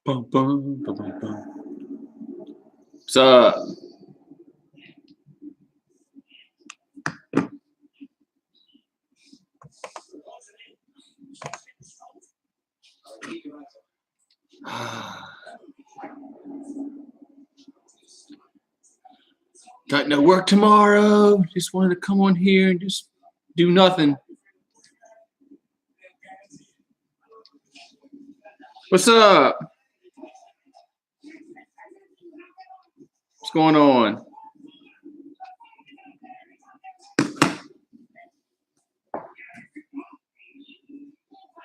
Bum, bum, bum, bum, bum. What's up? Got no work tomorrow. Just wanted to come on here and just do nothing. What's up? What's going on?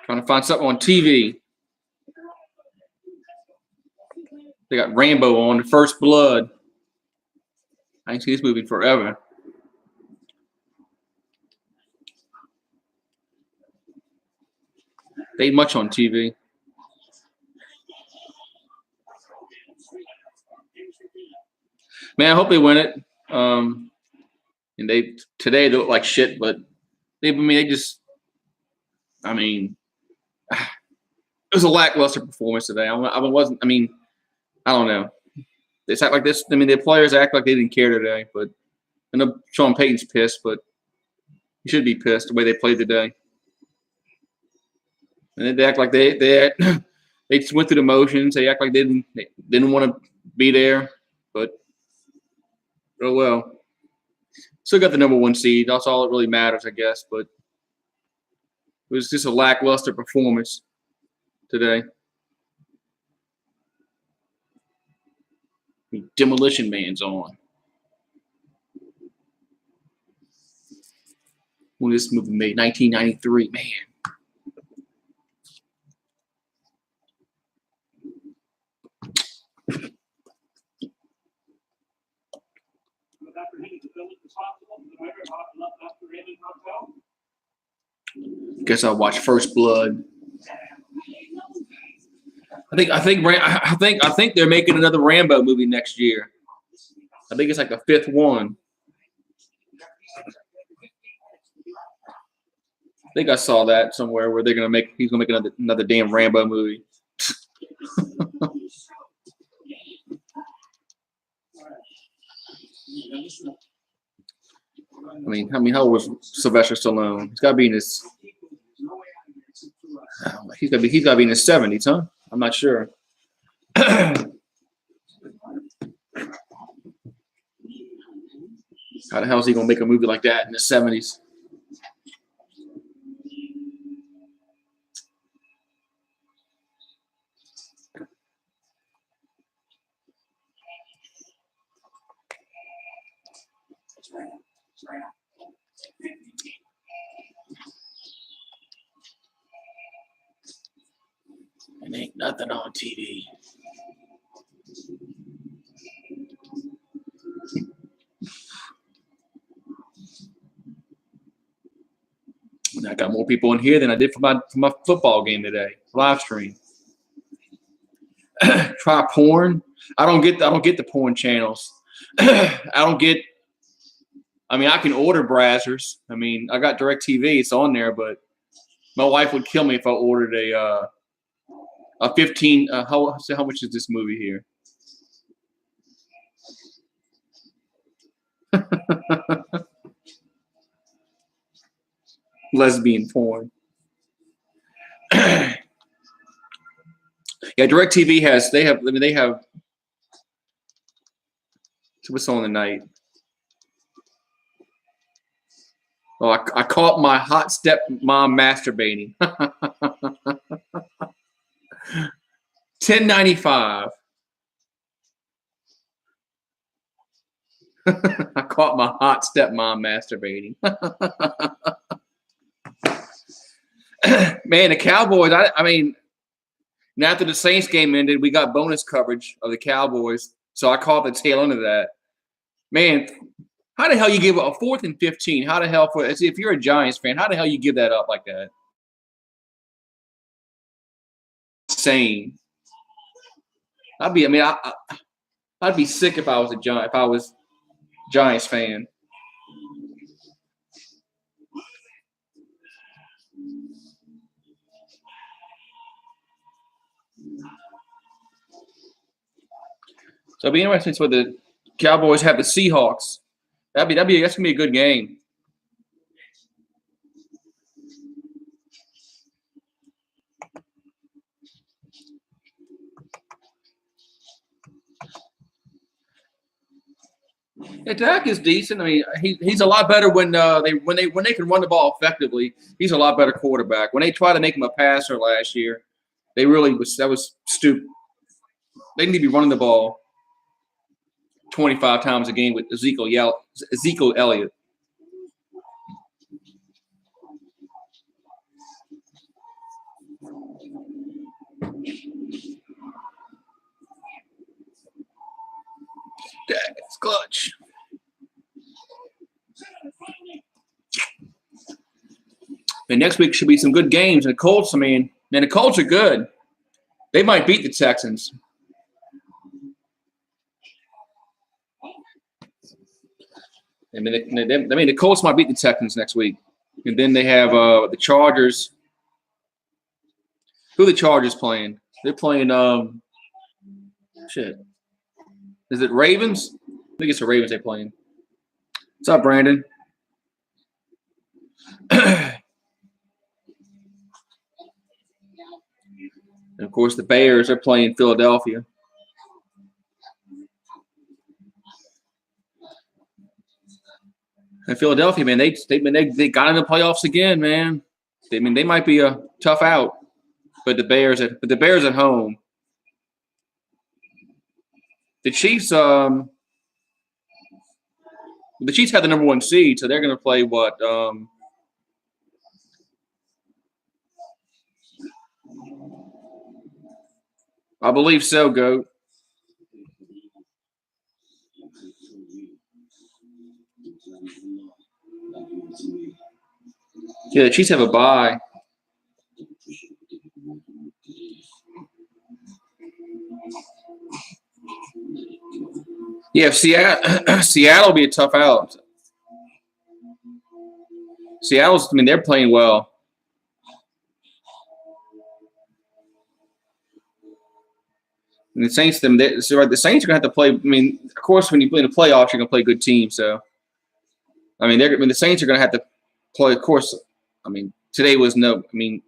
Trying to find something on TV. They got Rambo on, The First Blood. I ain't seen this movie forever. They ain't much on TV. Man, I hope they win it. And today they look like shit, but it was a lackluster performance today. I don't know. They act like this. I mean, the players act like they didn't care today, but I know Sean Payton's pissed, but he should be pissed the way they played today. And they act like they just went through the motions. They act like they didn't want to be there, but oh well. Still got the number 1 seed. That's all that really matters, I guess. But it was just a lackluster performance today. Demolition Man's on. When this movie made 1993, man. Guess I'll watch First Blood. I think they're making another Rambo movie next year. I think it's like the 5th one. I think I saw that somewhere where he's gonna make another damn Rambo movie. I mean, how old was Sylvester Stallone? He's got to be in his. He's got to be in his 70s, huh? I'm not sure. How the hell is he gonna make a movie like that in the 70s? And ain't nothing on TV. And I got more people in here than I did for my football game today. Live stream. Try porn. I don't get the porn channels. I can order browsers. I mean, I got DirecTV. It's on there, but my wife would kill me if I ordered a 15. How much is this movie here? Lesbian porn. Yeah, DirecTV they have. So what's on tonight? Oh, I caught my hot stepmom masturbating. $10.95. I caught my hot stepmom masturbating. Man, the Cowboys. Now after the Saints game ended, we got bonus coverage of the Cowboys, so I caught the tail end of that. Man, how the hell you give a 4th and 15? How the hell if you're a Giants fan, how the hell you give that up like that? Insane. I'd be sick if I was Giants fan. So it'll be interesting for the Cowboys have the Seahawks. That's gonna be a good game. Yeah, Dak is decent. I mean, he's a lot better when they can run the ball effectively. He's a lot better quarterback. When they tried to make him a passer last year, that was stupid. They need to be running the ball 25 times a game with Ezekiel Elliott. Dak is clutch. And next week should be some good games. And the Colts, I mean, man, the Colts are good. They might beat the Texans. I mean, the Colts might beat the Texans next week. And then they have the Chargers. Who are the Chargers playing? They're playing shit. Is it Ravens? I think it's the Ravens they're playing. What's up, Brandon? And of course, the Bears are playing Philadelphia. And Philadelphia, man, they got in the playoffs again, man. They might be a tough out, but the Bears at home. The Chiefs have the number 1 seed, so they're going to play what? I believe so, Goat. Yeah, the Chiefs have a bye. Yeah, Seattle will be a tough out. Seattle's, I mean, they're playing well. And the Saints, the Saints are going to have to play. I mean, of course, when you play in the playoffs, you're going to play a good team. So, I mean, the Saints are going to have to play. Of course, I mean, today was no. I mean,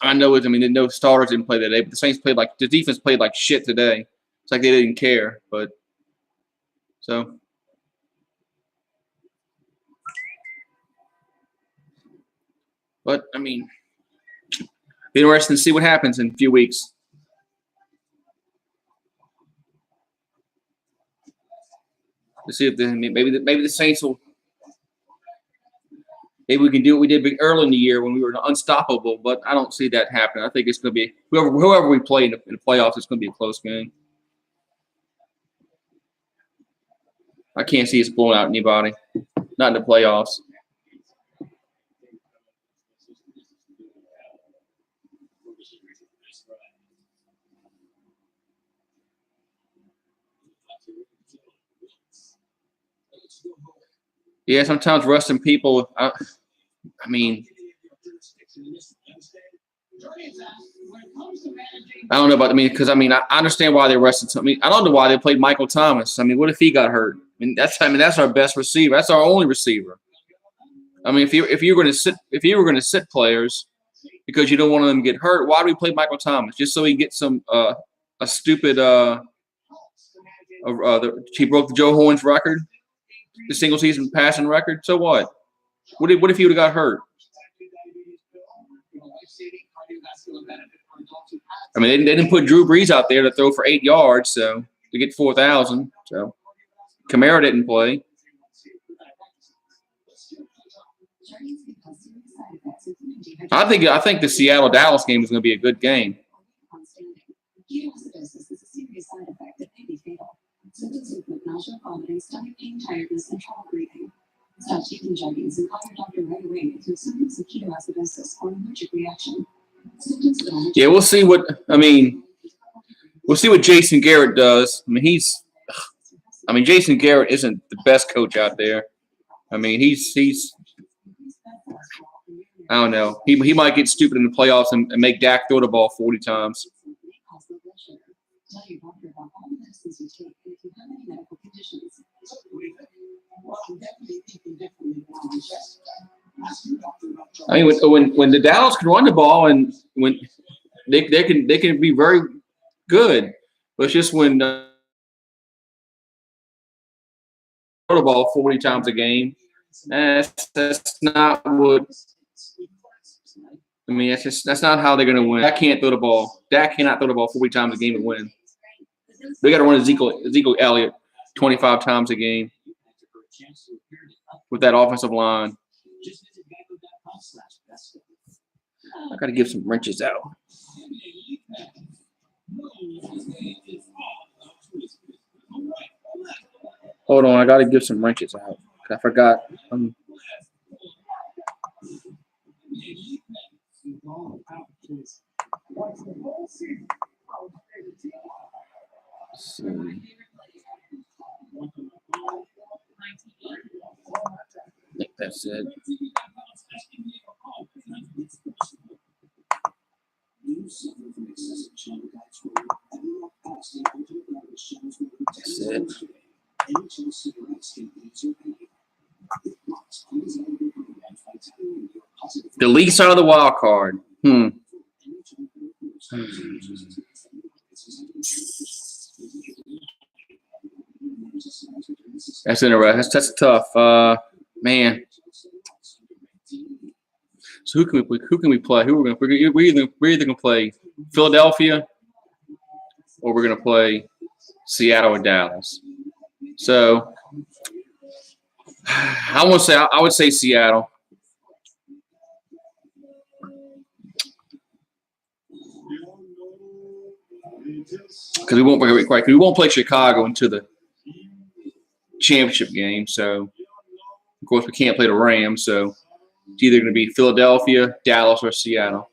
I know it. I mean, no starters didn't play that day, but the Saints played like the defense played like shit today. It's like they didn't care. But so. But I mean, be interesting to see what happens in a few weeks. To see if maybe the Saints will. Maybe we can do what we did early in the year when we were unstoppable, but I don't see that happening. I think it's going to be whoever we play in the playoffs. It's going to be a close game. I can't see us blowing out anybody, not in the playoffs. Yeah, sometimes resting people. I mean, I don't know about. I mean, because I understand why they rested. I mean, I don't know why they played Michael Thomas. I mean, what if he got hurt? I mean, that's our best receiver. That's our only receiver. I mean, if you were going to sit players because you don't want them to get hurt, why do we play Michael Thomas? Just so he gets some a stupid he broke the Joe Horn's record, the single season passing record. So what? What if he would have got hurt? I mean, they didn't put Drew Brees out there to throw for 8 yards, so to get 4,000. So Kamara didn't play. I think the Seattle Dallas game is going to be a good game. Symptoms include nausea, vomiting, stomach pain, tiredness, and trouble breathing. Stop taking Jardiance and call your doctor right away if you have symptoms of ketoacidosis or an allergic reaction. Yeah, we'll see what Jason Garrett does. I mean, Jason Garrett isn't the best coach out there. I mean, he's I don't know. He might get stupid in the playoffs and make Dak throw the ball 40 times. I mean, when the Dallas can run the ball and when they can be very good, but it's just when throw the ball 40 times a game, that's not what. I mean, that's not how they're going to win. Dak can't throw the ball. Dak cannot throw the ball 40 times a game and win. They got to run Ezekiel Elliott 25 times a game with that offensive line. I got to give some wrenches out. Hold on, I got to give some wrenches out. I forgot. Let's see. I think that's it. That's it. The least out of the wild card. That's interesting. That's tough, man. So who can we play? We're either gonna play Philadelphia or we're gonna play Seattle or Dallas. So I would say Seattle. Because we won't play Chicago into the championship game. So of course we can't play the Rams. So it's either going to be Philadelphia, Dallas, or Seattle.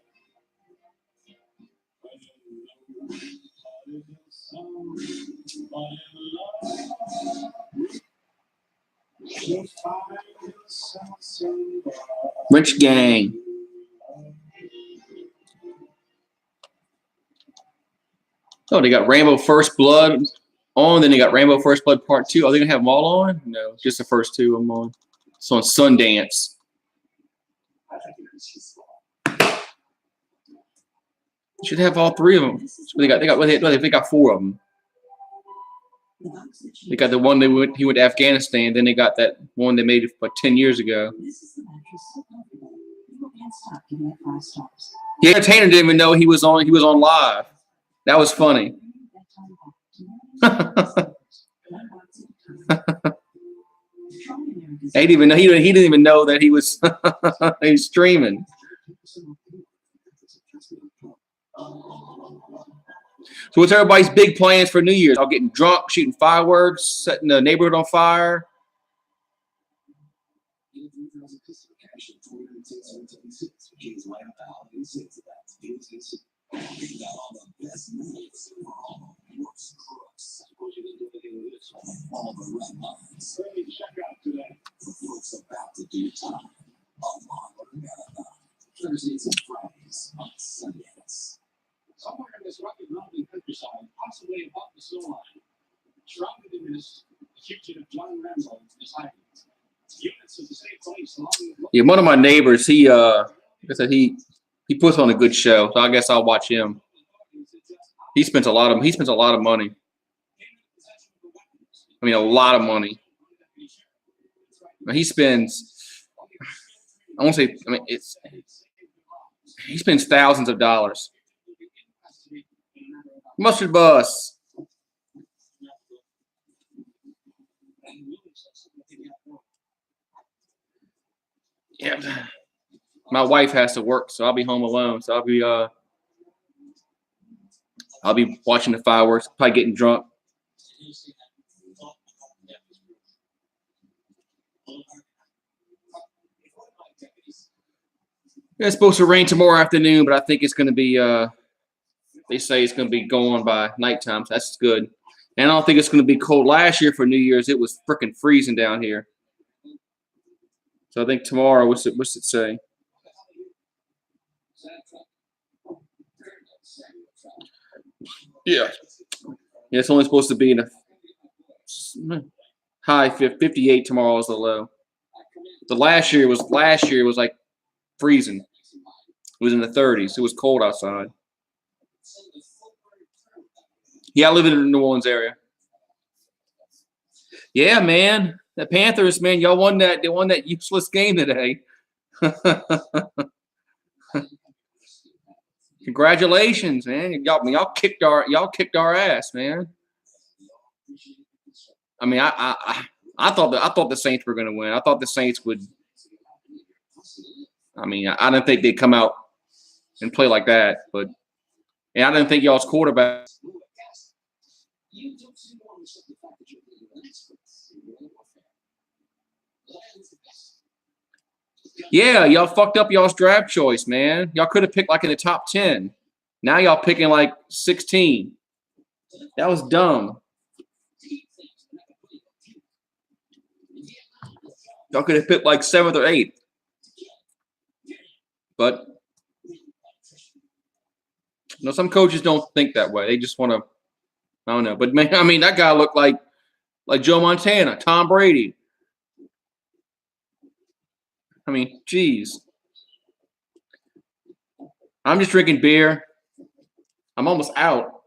Rich gang. Oh, they got Rambo First Blood on. Then they got Rambo First Blood Part 2. Are they going to have them all on? No, just the first two of them on. It's on Sundance. Should have all three of them. They got four of them. They got the one he went to Afghanistan. Then they got that one they made like 10 years ago. Yeah, Entertainer didn't even know he was on live. That was funny. He didn't even know that he was streaming. So what's everybody's big plans for New Year's? All getting drunk, shooting fireworks, setting the neighborhood on fire. Somewhere in this rugged mountain countryside, possibly above the snow line, shrouded in mist, the fugitive John Rambo is hiding. Units of the state police along with Yeah, one of my neighbors, he puts on a good show, so I guess I'll watch him. He spends a lot of money. I mean, a lot of money. He spends. I won't say. I mean, he spends thousands of dollars. Mustard bus. Yeah. My wife has to work, so I'll be home alone. So I'll be watching the fireworks, probably getting drunk. It's supposed to rain tomorrow afternoon, but I think it's going to be. They say it's going to be gone by nighttime, so that's good. And I don't think it's going to be cold. Last year for New Year's, it was freaking freezing down here. So I think tomorrow, what's it say? Yeah. Yeah, it's only supposed to be in a high 58 tomorrow is the low. The last year was like freezing. It was in the 30s. It was cold outside. Yeah, I live in the New Orleans area. Yeah, man. The Panthers, man, y'all won that. They won that useless game today. Congratulations, man. Y'all kicked our ass, man. I mean, I thought the Saints were going to win. I thought the Saints would. I mean, I didn't think they'd come out and play like that, but and I didn't think y'all's quarterback. Yeah, y'all fucked up y'all's draft choice, man. Y'all could have picked like in the top 10. Now y'all picking like 16. That was dumb. Y'all could have picked like 7th or 8th. But some coaches don't think that way. They just want to, I don't know. But man, I mean, that guy looked like Joe Montana, Tom Brady. I mean, geez. I'm just drinking beer. I'm almost out.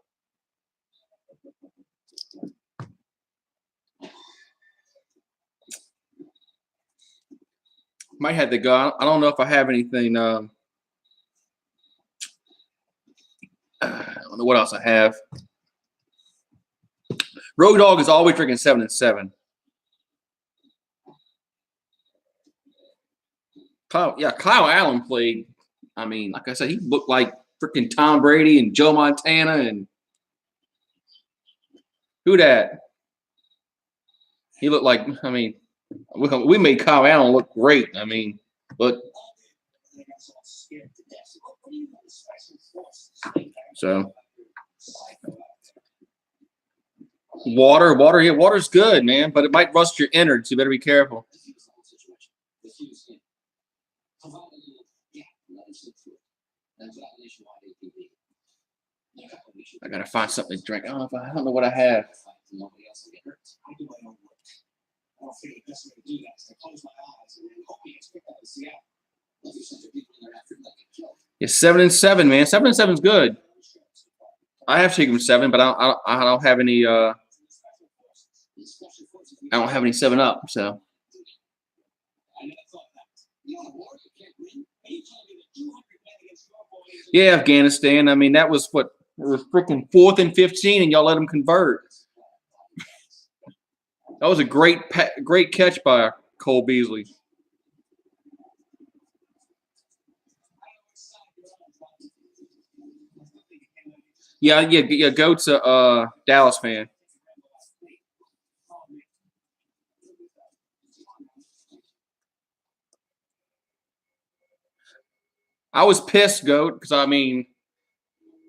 Might have to go. I don't know if I have anything. I don't know what else I have. Road Dogg is always drinking 7 and 7. Kyle Allen played. I mean, like I said, he looked like freaking Tom Brady and Joe Montana and who that? He looked like. I mean, we made Kyle Allen look great. I mean, but so water. Yeah, water's good, man, but it might rust your innards. You better be careful. I gotta find something to drink. I don't know what I have. Yeah, 7 and 7, man. 7 and 7 is good. I have taken 7, but I don't have any. I don't have any 7 up. So. Yeah, Afghanistan. I mean, that was what was freaking 4th and 15, and y'all let them convert. That was a great catch by Cole Beasley. Yeah. Goat's a Dallas fan. I was pissed, Goat, because I mean,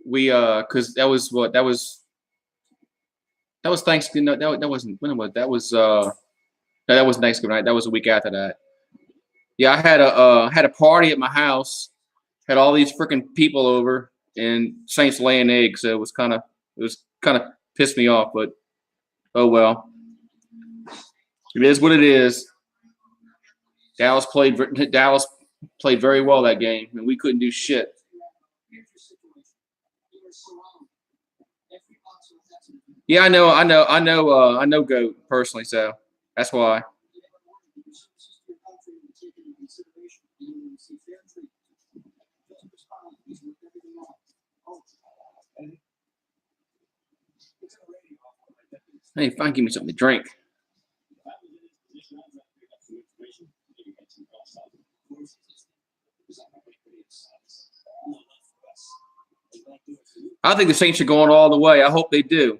because that was Thanksgiving. No, that wasn't when it was. That was no, that was Thanksgiving night. That was a week after that. Yeah, I had a party at my house. Had all these freaking people over, and Saints laying eggs. So it was kind of pissed me off. But oh well, it is what it is. Dallas played very well that game, and we couldn't do shit. Yeah, I know Goat personally, so that's why. Hey, fine, give me something to drink. I think the Saints are going all the way. I hope they do.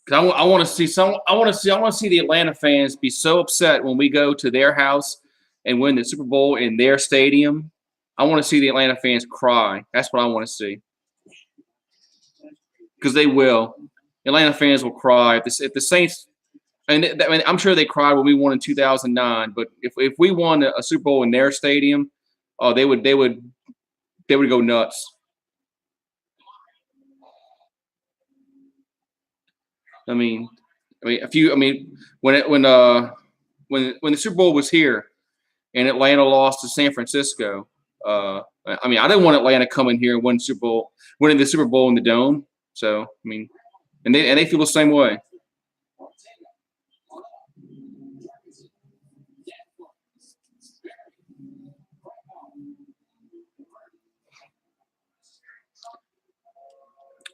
Because I want to see the Atlanta fans be so upset when we go to their house and win the Super Bowl in their stadium. I want to see the Atlanta fans cry. That's what I want to see. Because they will. Atlanta fans will cry if the Saints. And I mean, I'm sure they cried when we won in 2009. But if we won a Super Bowl in their stadium, oh, they would go nuts. I mean, when the Super Bowl was here and Atlanta lost to San Francisco, I mean, I didn't want Atlanta coming here and winning the Super Bowl in the Dome. So I mean, and they feel the same way.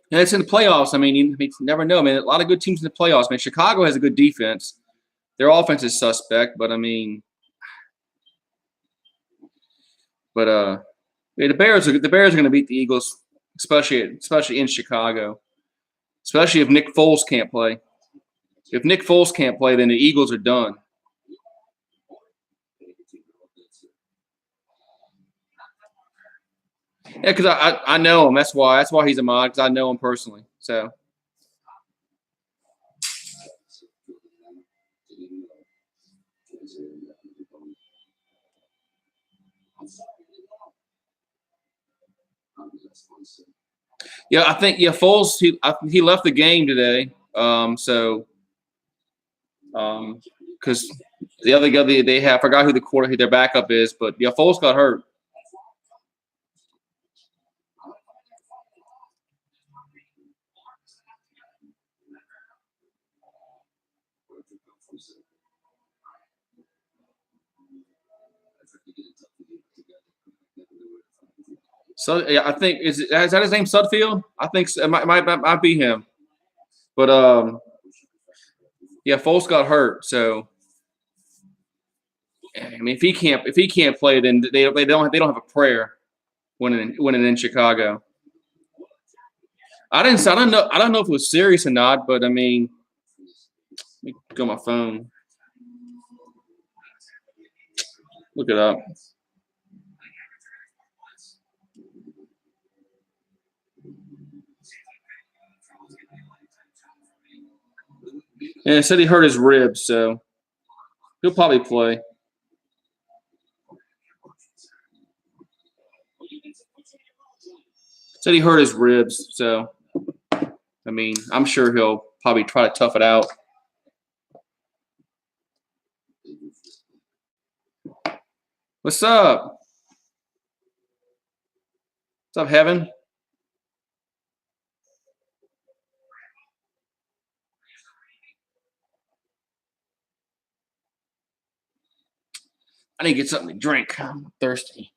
And it's in the playoffs. I mean, you never know, man. A lot of good teams in the playoffs. I mean, Chicago has a good defense. Their offense is suspect, but I mean, yeah, the Bears are going to beat the Eagles, especially in Chicago. Especially if Nick Foles can't play. If Nick Foles can't play, then the Eagles are done. Yeah, because I know him. That's why he's a mod, because I know him personally. So yeah, I think Foles he left the game today. Because the other guy they have, I forgot who their backup is, but yeah, Foles got hurt. So yeah, I think is that his name Sudfield? I think it might be him. But yeah, Foles got hurt. So I mean, if he can't play, then they don't have a prayer winning in Chicago. I don't know if it was serious or not, but I mean, let me go on my phone. Look it up. And it said he hurt his ribs, so he'll probably play. Said he hurt his ribs, so I mean, I'm sure he'll probably try to tough it out. What's up? What's up, Heaven? I need to get something to drink. I'm thirsty.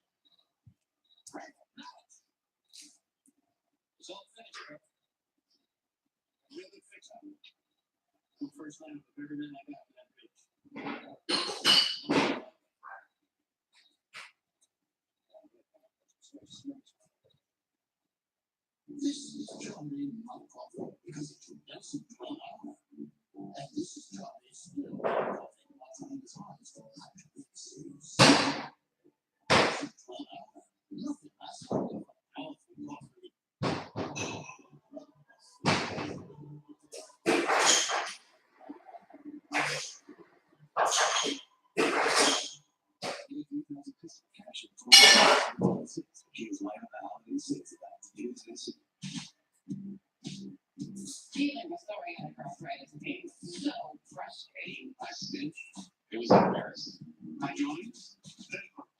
It was embarrassing. I joined.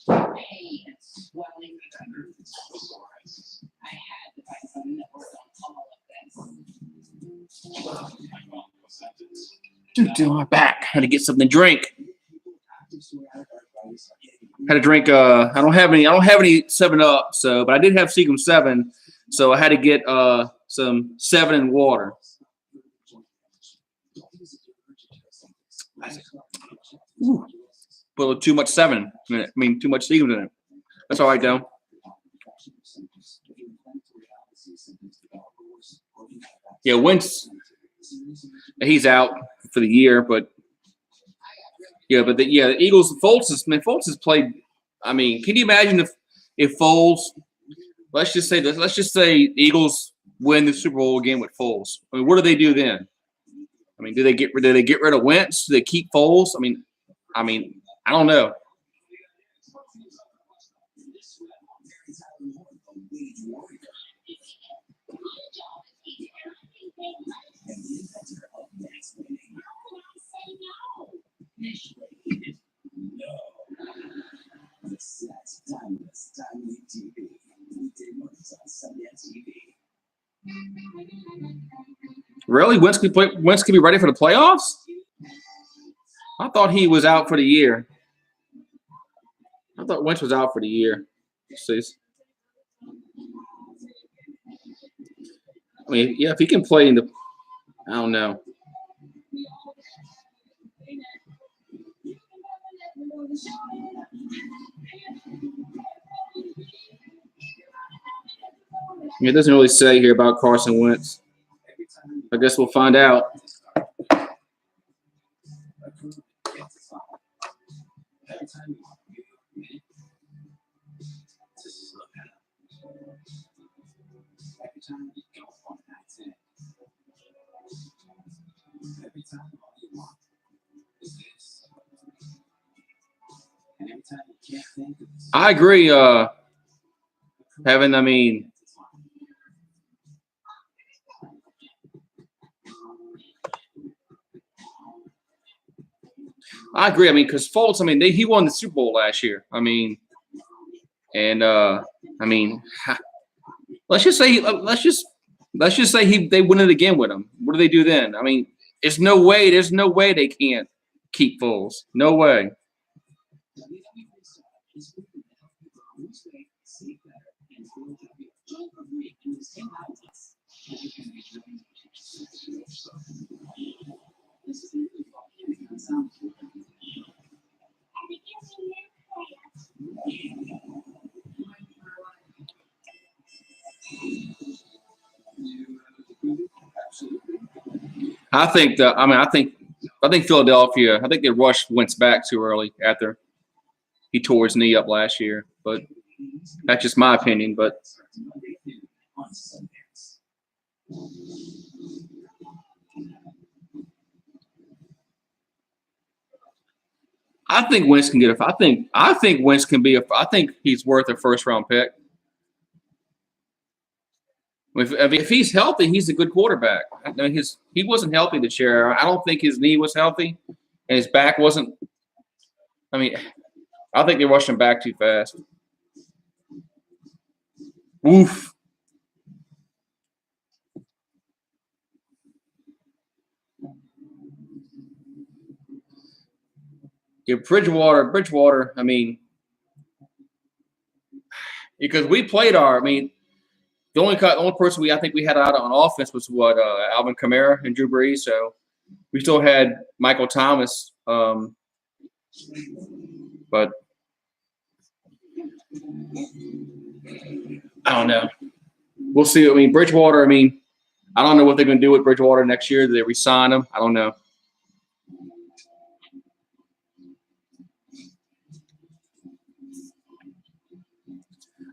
Hey, it's swelling. I had to find something that worked on all of this. Dude, my back. Had to get something to drink. Had to drink. I don't have any 7-Up. So, but I did have Seagum 7. So I had to get some 7 and water. Ooh, put a little too much 7 in it. I mean, too much Seagum in it. That's all right, though. Yeah, Wentz, he's out for the year, but the Eagles. Foles has played. I mean, can you imagine if Foles? Let's just say this. Let's just say Eagles win the Super Bowl again with Foles. I mean, what do they do then? I mean, do they get rid of Wentz? Do they keep Foles? I mean, I don't know. Really, Wentz could be ready for the playoffs? I thought he was out for the year. I thought Wentz was out for the year. See. I mean, yeah, if he can play in the, I don't know. It doesn't really say here about Carson Wentz. I guess we'll find out. I agree. Having, I mean, I agree. I mean, because Foles, I mean, he won the Super Bowl last year. I mean, and I mean, let's just say they win it again with him. What do they do then? I mean, there's no way they can't keep Foles. No way. I think Philadelphia. I think they rushed Wentz back too early after he tore his knee up last year. But that's just my opinion. But I think Wentz can get a. I think Wentz can be a. I think he's worth a first-round pick. If he's healthy, he's a good quarterback. I mean, he wasn't healthy this year. I don't think his knee was healthy, and his back wasn't. I mean, I think they rushed him back too fast. Oof. Yeah, Bridgewater. I mean, because we played I mean. The only person I think we had out on offense was Alvin Kamara and Drew Brees. So we still had Michael Thomas, but I don't know. We'll see. I mean, Bridgewater. I mean, I don't know what they're going to do with Bridgewater next year. Do they re-sign him? I don't know.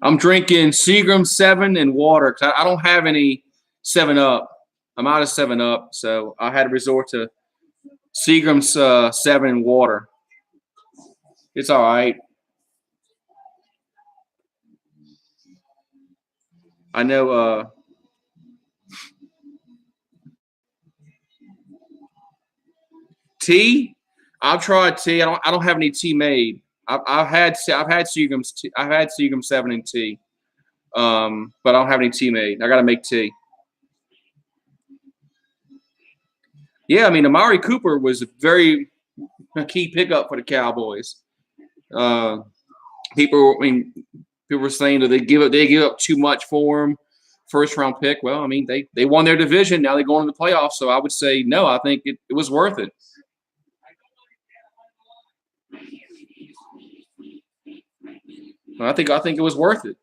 I'm drinking Seagram 7 and water because I don't have any 7-Up. I'm out of 7-Up, so I had to resort to Seagram's 7 and water. It's all right. I know. Tea. I've tried tea. I don't have any tea made. I've had Seagram's 7 and tea, but I don't have any tea made. I got to make tea. Yeah, I mean, Amari Cooper was a very key pickup for the Cowboys. People were saying that they give up too much for him, first round pick. Well, I mean, they won their division. Now they're going to the playoffs. So I would say no. I think it was worth it. I think it was worth it.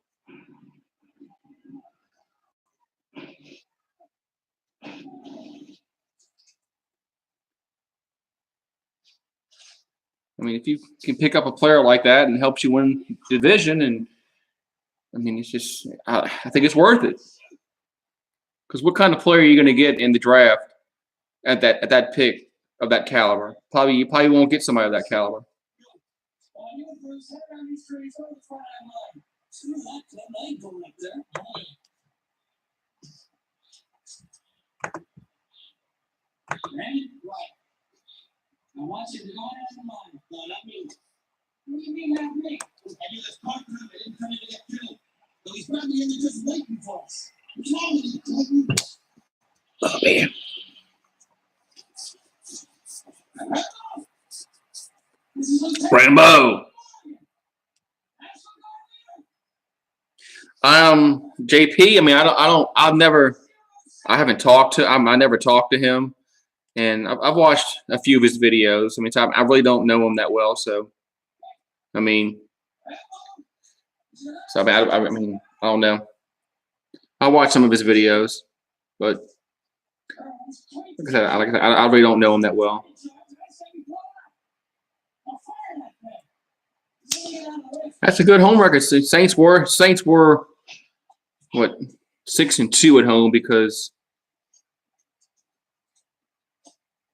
I mean, if you can pick up a player like that and helps you win the division, and I mean, it's just I think it's worth it. Because what kind of player are you going to get in the draft? at that pick of that caliber. You probably won't get somebody of that caliber. I want you to go out of the line. No, not me. What do you mean, not me? And you just parked him and didn't come in to get killed. So he's probably in there just waiting for us. What's wrong with you? Oh man. Rambo. JP. I mean, I haven't talked to. I never talked to him, and I've watched a few of his videos. I mean, so I really don't know him that well. So, I mean, I mean, I don't know. I watched some of his videos, but like I said, I really don't know him that well. That's a good home record. Saints were what 6-2 at home because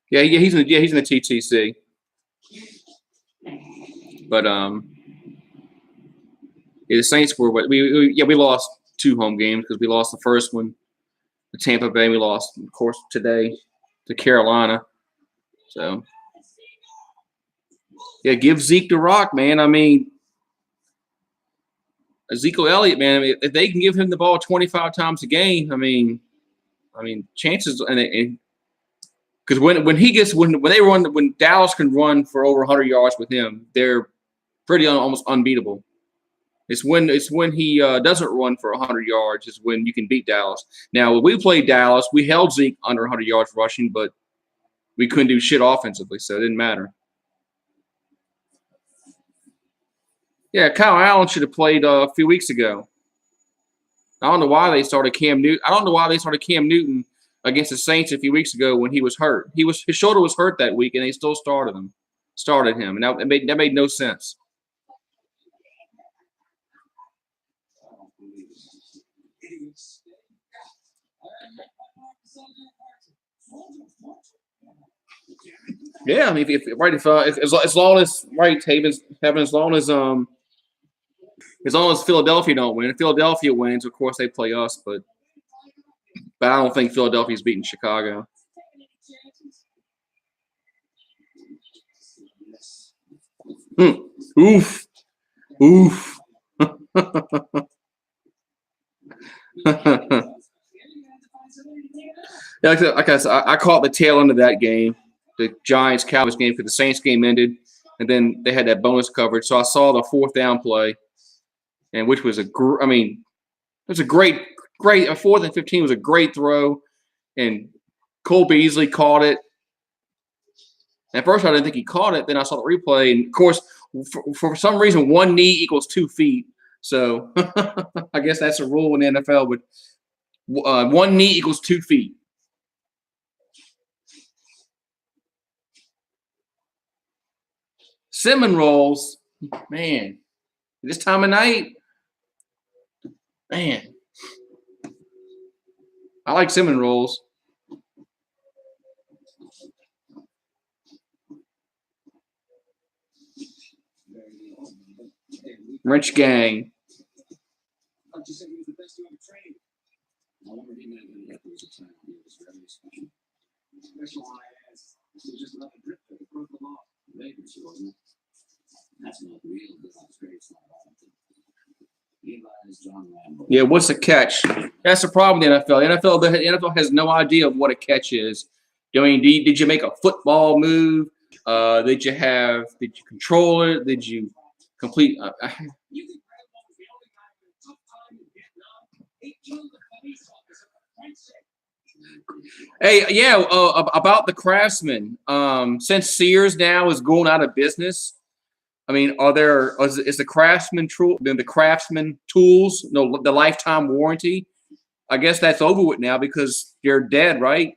he's in the TTC, but the Saints were what we lost 2 home games because we lost the first one to Tampa Bay. We lost, of course, today to Carolina. So yeah, give Zeke the rock, man. I mean, Ezekiel Elliott, man. I mean, if they can give him the ball 25 times a game, I mean, chances and because when Dallas can run for over 100 yards with him, they're pretty almost unbeatable. It's when he doesn't run for 100 yards is when you can beat Dallas. Now, when we played Dallas, we held Zeke under 100 yards rushing, but we couldn't do shit offensively, so it didn't matter. Yeah, Kyle Allen should have played a few weeks ago. I don't know why they started Cam Newton. I don't know why they started Cam Newton against the Saints a few weeks ago when he was hurt. His shoulder was hurt that week, and they still started him, and that made no sense. Yeah, I mean, as long as Philadelphia don't win, if Philadelphia wins, of course they play us, but I don't think Philadelphia's beating Chicago. Oof. Yeah, like I said, I caught the tail end of that game, the Giants-Cowboys game, because the Saints game ended, and then they had that bonus coverage. So I saw the 4th down play, and which was it was a great. A 4th and 15 was a great throw, and Cole Beasley caught it. At first, I didn't think he caught it. Then I saw the replay, and of course, for some reason, 1 knee equals 2 feet. So I guess that's a rule in the NFL. But 1 knee equals 2 feet. Cinnamon rolls, man. This time of night, man. I like cinnamon rolls. Wrench gang. Yeah, what's a catch? That's the problem with the NFL. The NFL has no idea of what a catch is. I mean, did you make a football move? Did you control it? Did you complete? Hey, yeah, about the Craftsman. Since Sears now is going out of business, I mean, is the Craftsman tools, the lifetime warranty? I guess that's over with now because they're dead, right?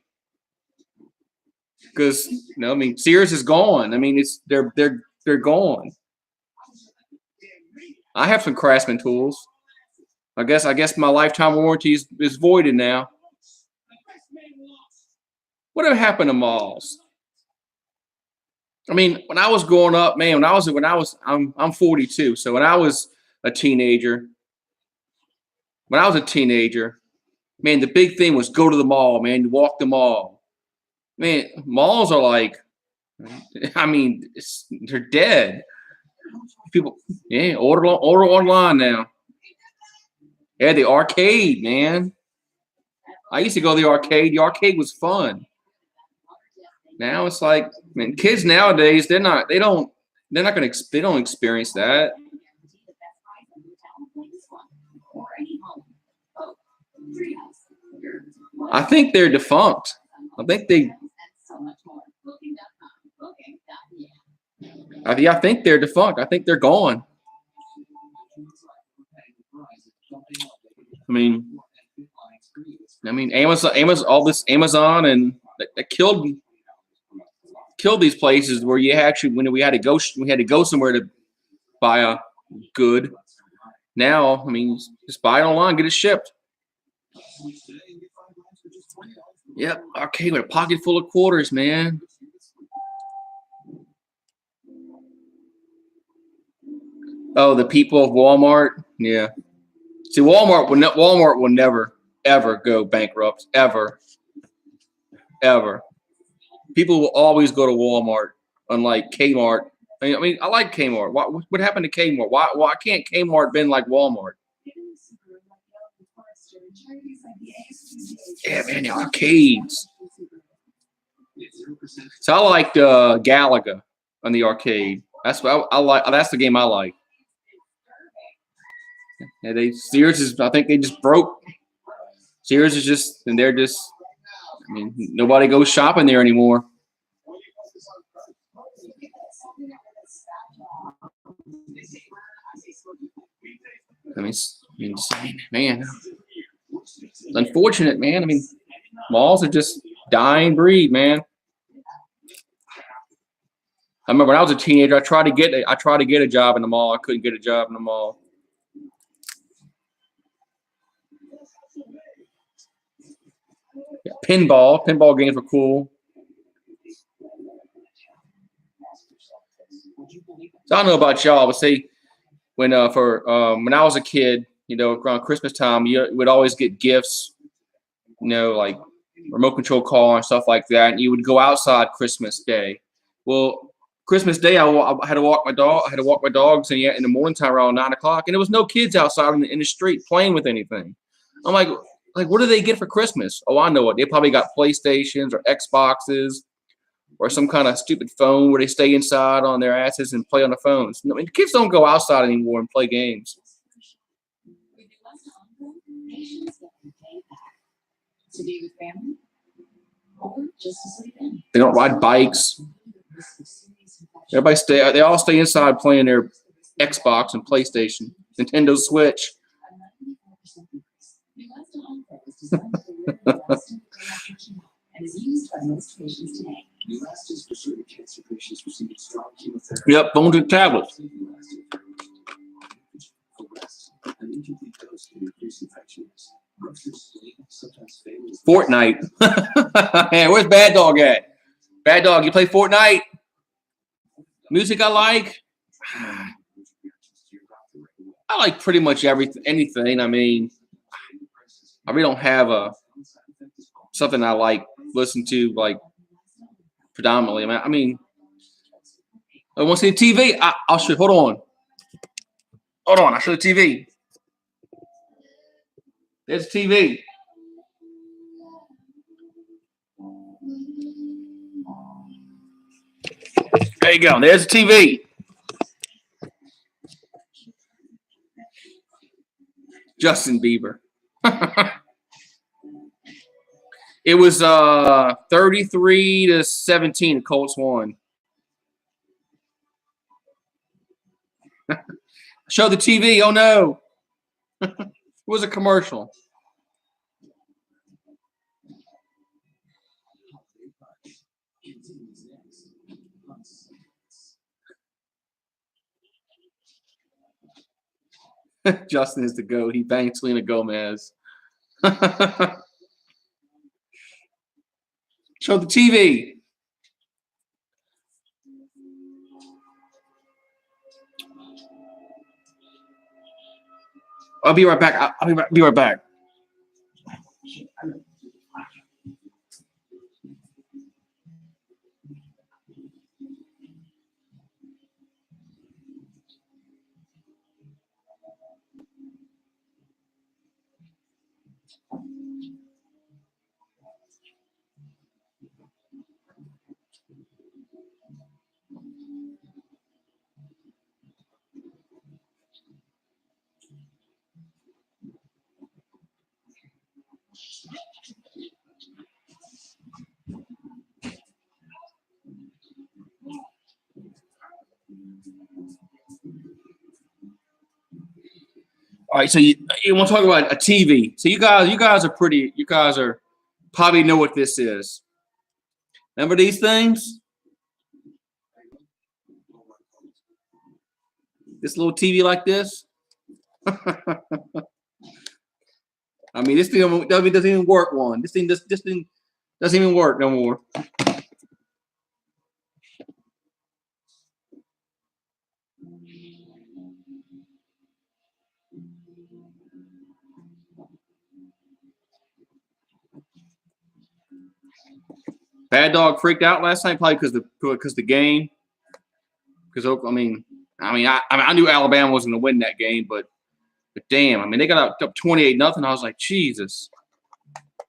Because I mean, Sears is gone. I mean, they're gone. I have some Craftsman tools. I guess my lifetime warranty is voided now. Whatever happened to malls? I mean, when I was growing up, man, I'm 42, so a teenager, when I was a teenager, man, the big thing was go to the mall, man. You walk the mall. Man, malls are like, I mean, they're dead. People, yeah, order online now. Yeah, the arcade, man. I used to go to the arcade. The arcade was fun. Now it's like, man, kids nowadays, they don't experience that. I think they're defunct. I think they, I think they're defunct. I think they're gone. I mean, Amazon, all this Amazon, and that killed these places where you actually when we had to go somewhere to buy a good. Now, I mean, just buy it online, get it shipped. Yep, arcade with a pocket full of quarters, man. Oh, the people of Walmart. Yeah. See, Walmart will never ever go bankrupt. Ever, ever. People will always go to Walmart, unlike Kmart. I like Kmart. What happened to Kmart? Why can't Kmart been like Walmart? Yeah, man, the arcades. So I liked Galaga on the arcade. That's what I like. That's the game I like. Yeah, Sears is. I think they just broke. Sears is just, and they're just. I mean, nobody goes shopping there anymore. Man, it's unfortunate, man. I mean, malls are just dying breed, man. I remember when I was a teenager, I tried to get a job in the mall. I couldn't get a job in the mall. Yeah, pinball games were cool. So I don't know about y'all, but say when I was a kid, around Christmas time, you would always get gifts, like remote control car and stuff like that, and you would go outside Christmas Day. Well, Christmas Day, I had to walk my dog. I had to walk my dogs in the morning time around 9 o'clock, and there was no kids outside in the street playing with anything. I'm like, what do they get for Christmas? Oh, I know it. They probably got PlayStations or Xboxes or some kind of stupid phone where they stay inside on their asses and play on the phones. I mean, kids don't go outside anymore and play games. They don't ride bikes. They all stay inside playing their Xbox and PlayStation, Nintendo Switch. Yep, phones and tablets. Fortnite. Hey, where's Bad Dog at? Bad Dog, you play Fortnite? Music I like? I like pretty much anything. I mean, I really don't have something I like listen to like predominantly. I mean, I want to see the TV. I'll show. Hold on. I'll show the TV. There's TV. There you go. There's the TV. Justin Bieber. It was 33-17. The Colts won. Show the TV. Oh no. It was a commercial. Justin is the GOAT. He banged Selena Gomez. Show the TV. I'll be right back. I'll be right back. All right, so you want to talk about a TV? So you guys are probably know what this is. Remember these things? This little TV like this. I mean, this thing doesn't even work. This thing doesn't even work no more. Bad Dog freaked out last night, probably because the game. Because I knew Alabama was going to win that game, but damn, I mean they got up 28-0. I was like, Jesus.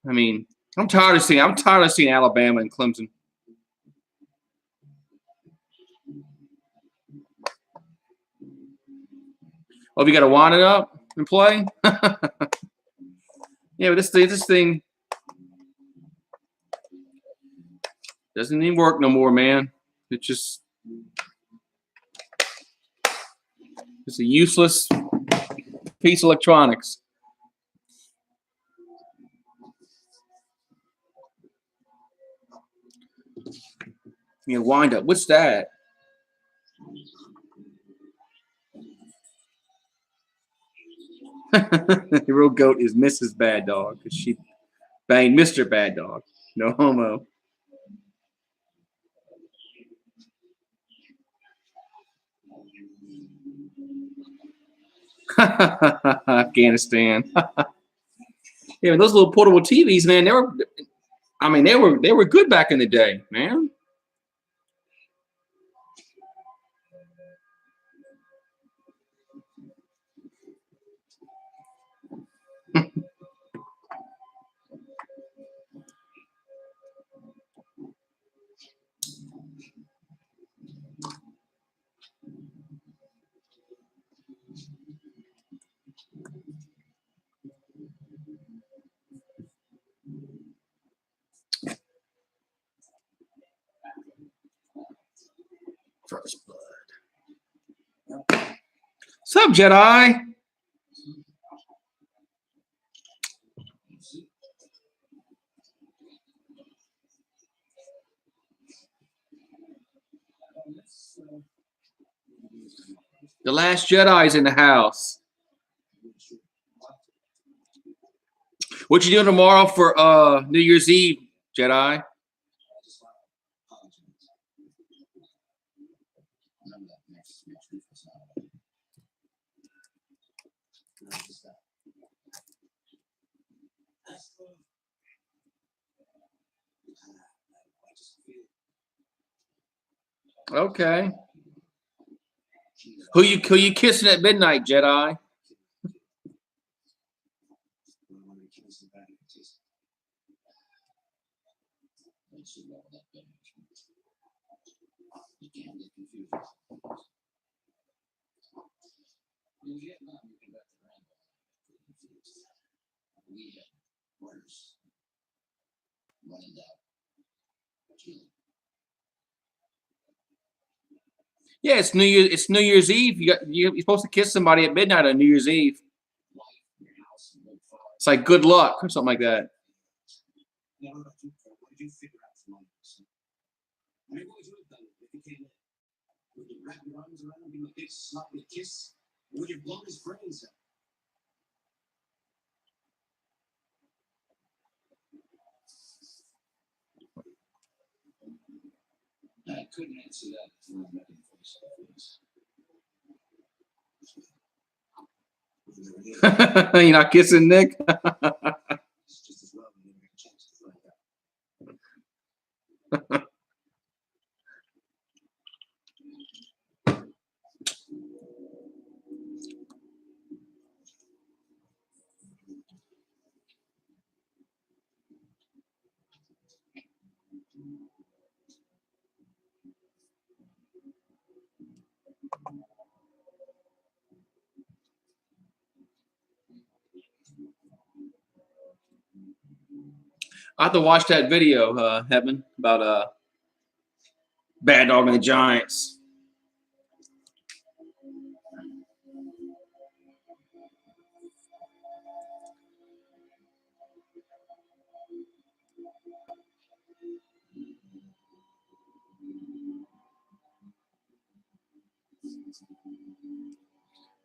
I mean, I'm tired of seeing Alabama and Clemson. Oh, you got to wind it up and play? Yeah, but this thing doesn't even work no more, man. It's a useless piece of electronics. You know, wind up. What's that? The real goat is Mrs. Bad Dog because she banged Mr. Bad Dog. No homo. Afghanistan. Yeah, but those little portable TVs, man, they were good back in the day, man. First blood. What's up, Jedi? The Last Jedi's in the house. What you doing tomorrow for New Year's Eve, Jedi? Okay. Who you kissing at midnight, Jedi? Yeah, it's New Year's Eve. You're supposed to kiss somebody at midnight on New Year's Eve. It's like good luck or something like that. couldn't answer that for a minute. You're not kissing Nick? I have to watch that video, Heaven, about Bad Dog and the Giants.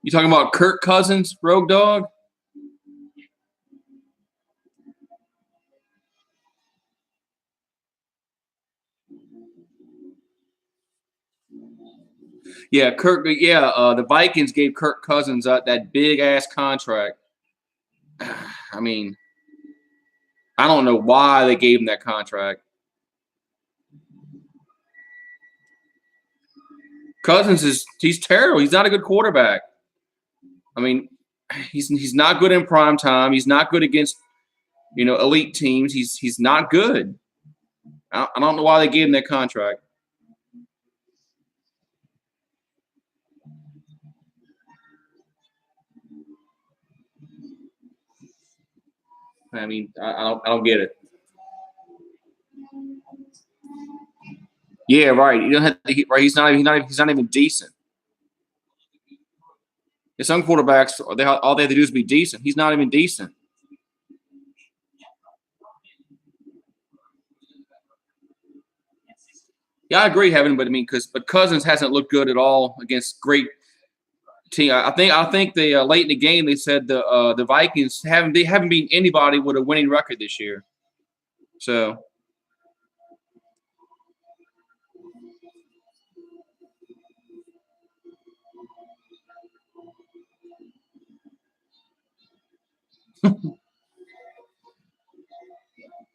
You talking about Kirk Cousins, Rogue Dog? Yeah, Kirk. Yeah, the Vikings gave Kirk Cousins that big ass contract. I mean, I don't know why they gave him that contract. Cousins he's terrible. He's not a good quarterback. I mean, he's not good in prime time. He's not good against elite teams. He's not good. I don't know why they gave him that contract. I mean, I don't get it. Yeah, right. You don't have to, right. He's not even decent. Some quarterbacks, all they have to do is be decent. He's not even decent. Yeah, I agree, Heaven, but I mean, but Cousins hasn't looked good at all against great team. I think the late in the game they said the Vikings haven't beaten anybody with a winning record this year. So.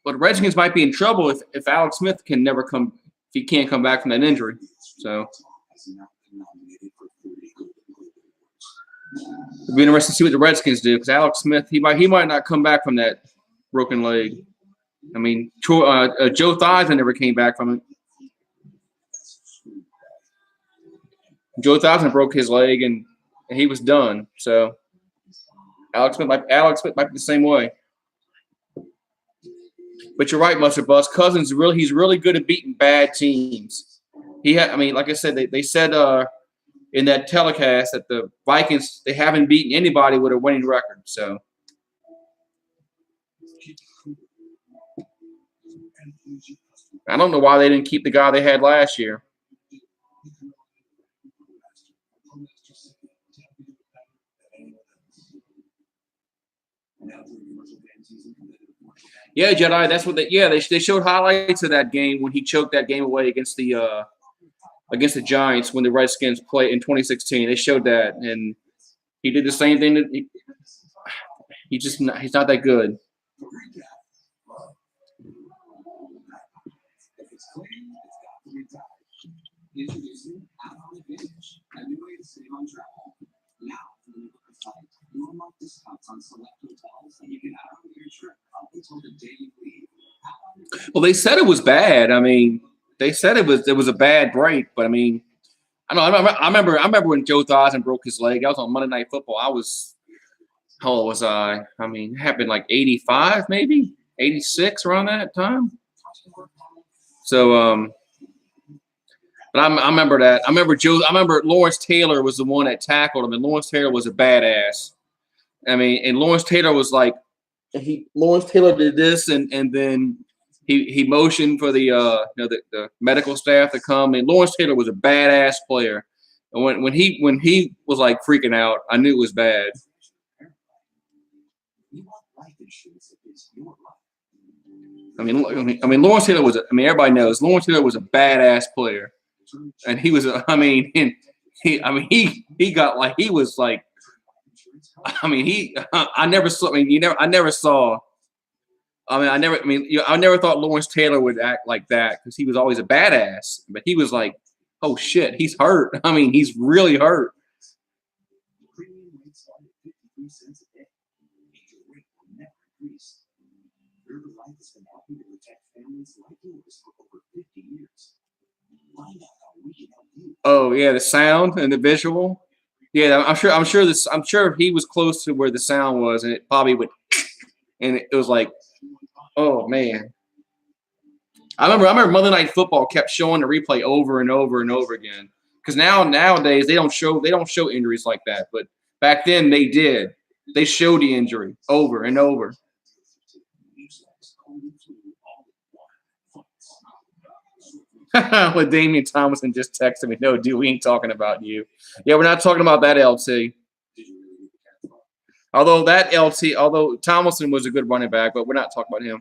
But Redskins might be in trouble if Alex Smith can never come if he can't come back from that injury. So it'll be interesting to see what the Redskins do because Alex Smith he might not come back from that broken leg. I mean, Joe Theismann never came back from it. Joe Theismann broke his leg and he was done. So Alex Smith might be the same way. But you're right, Mustard Bus. Cousins he's really good at beating bad teams. Like I said, they said in that telecast that the Vikings they haven't beaten anybody with a winning record. So I don't know why they didn't keep the guy they had last year. Yeah, Jedi. That's what they showed highlights of that game when he choked that game away against the Giants when the Redskins played in 2016. They showed that, and he did the same thing. He's not that good. Well, they said it was bad. I mean, they said it was a bad break, but I mean, I don't know. I remember when Joe Theismann broke his leg. I was on Monday Night Football. How old was I? I mean, it happened like 85, maybe 86 around that time. So, but I remember that. I remember Lawrence Taylor was the one that tackled him, and Lawrence Taylor was a badass. I mean, and Lawrence Taylor was like, Lawrence Taylor did this, and then he motioned for the medical staff to come. And Lawrence Taylor was a badass player. And when he was like freaking out, I knew it was bad. I mean, Lawrence Taylor everybody knows Lawrence Taylor was a badass player. and he was. I mean, he got like he was like. I mean, I never saw. I mean, I never saw. I mean, I never thought Lawrence Taylor would act like that because he was always a badass. But he was like, oh shit, he's hurt. I mean, he's really hurt. Premium rates start at 53 cents a day. Major rate will never increase. Life has been helping to protect families like yours for over 50 years. Find out how we can help you. Oh yeah, the sound and the visual. Yeah, I'm sure if he was close to where the sound was, and it probably would, and it was like, oh man. I remember Monday Night Football kept showing the replay over and over and over again. Because nowadays they don't show injuries like that. But back then they did. They showed the injury over and over. When Damian Thomason just texted me, no, dude, we ain't talking about you. Yeah, we're not talking about that LT. Although Thomason was a good running back, but we're not talking about him.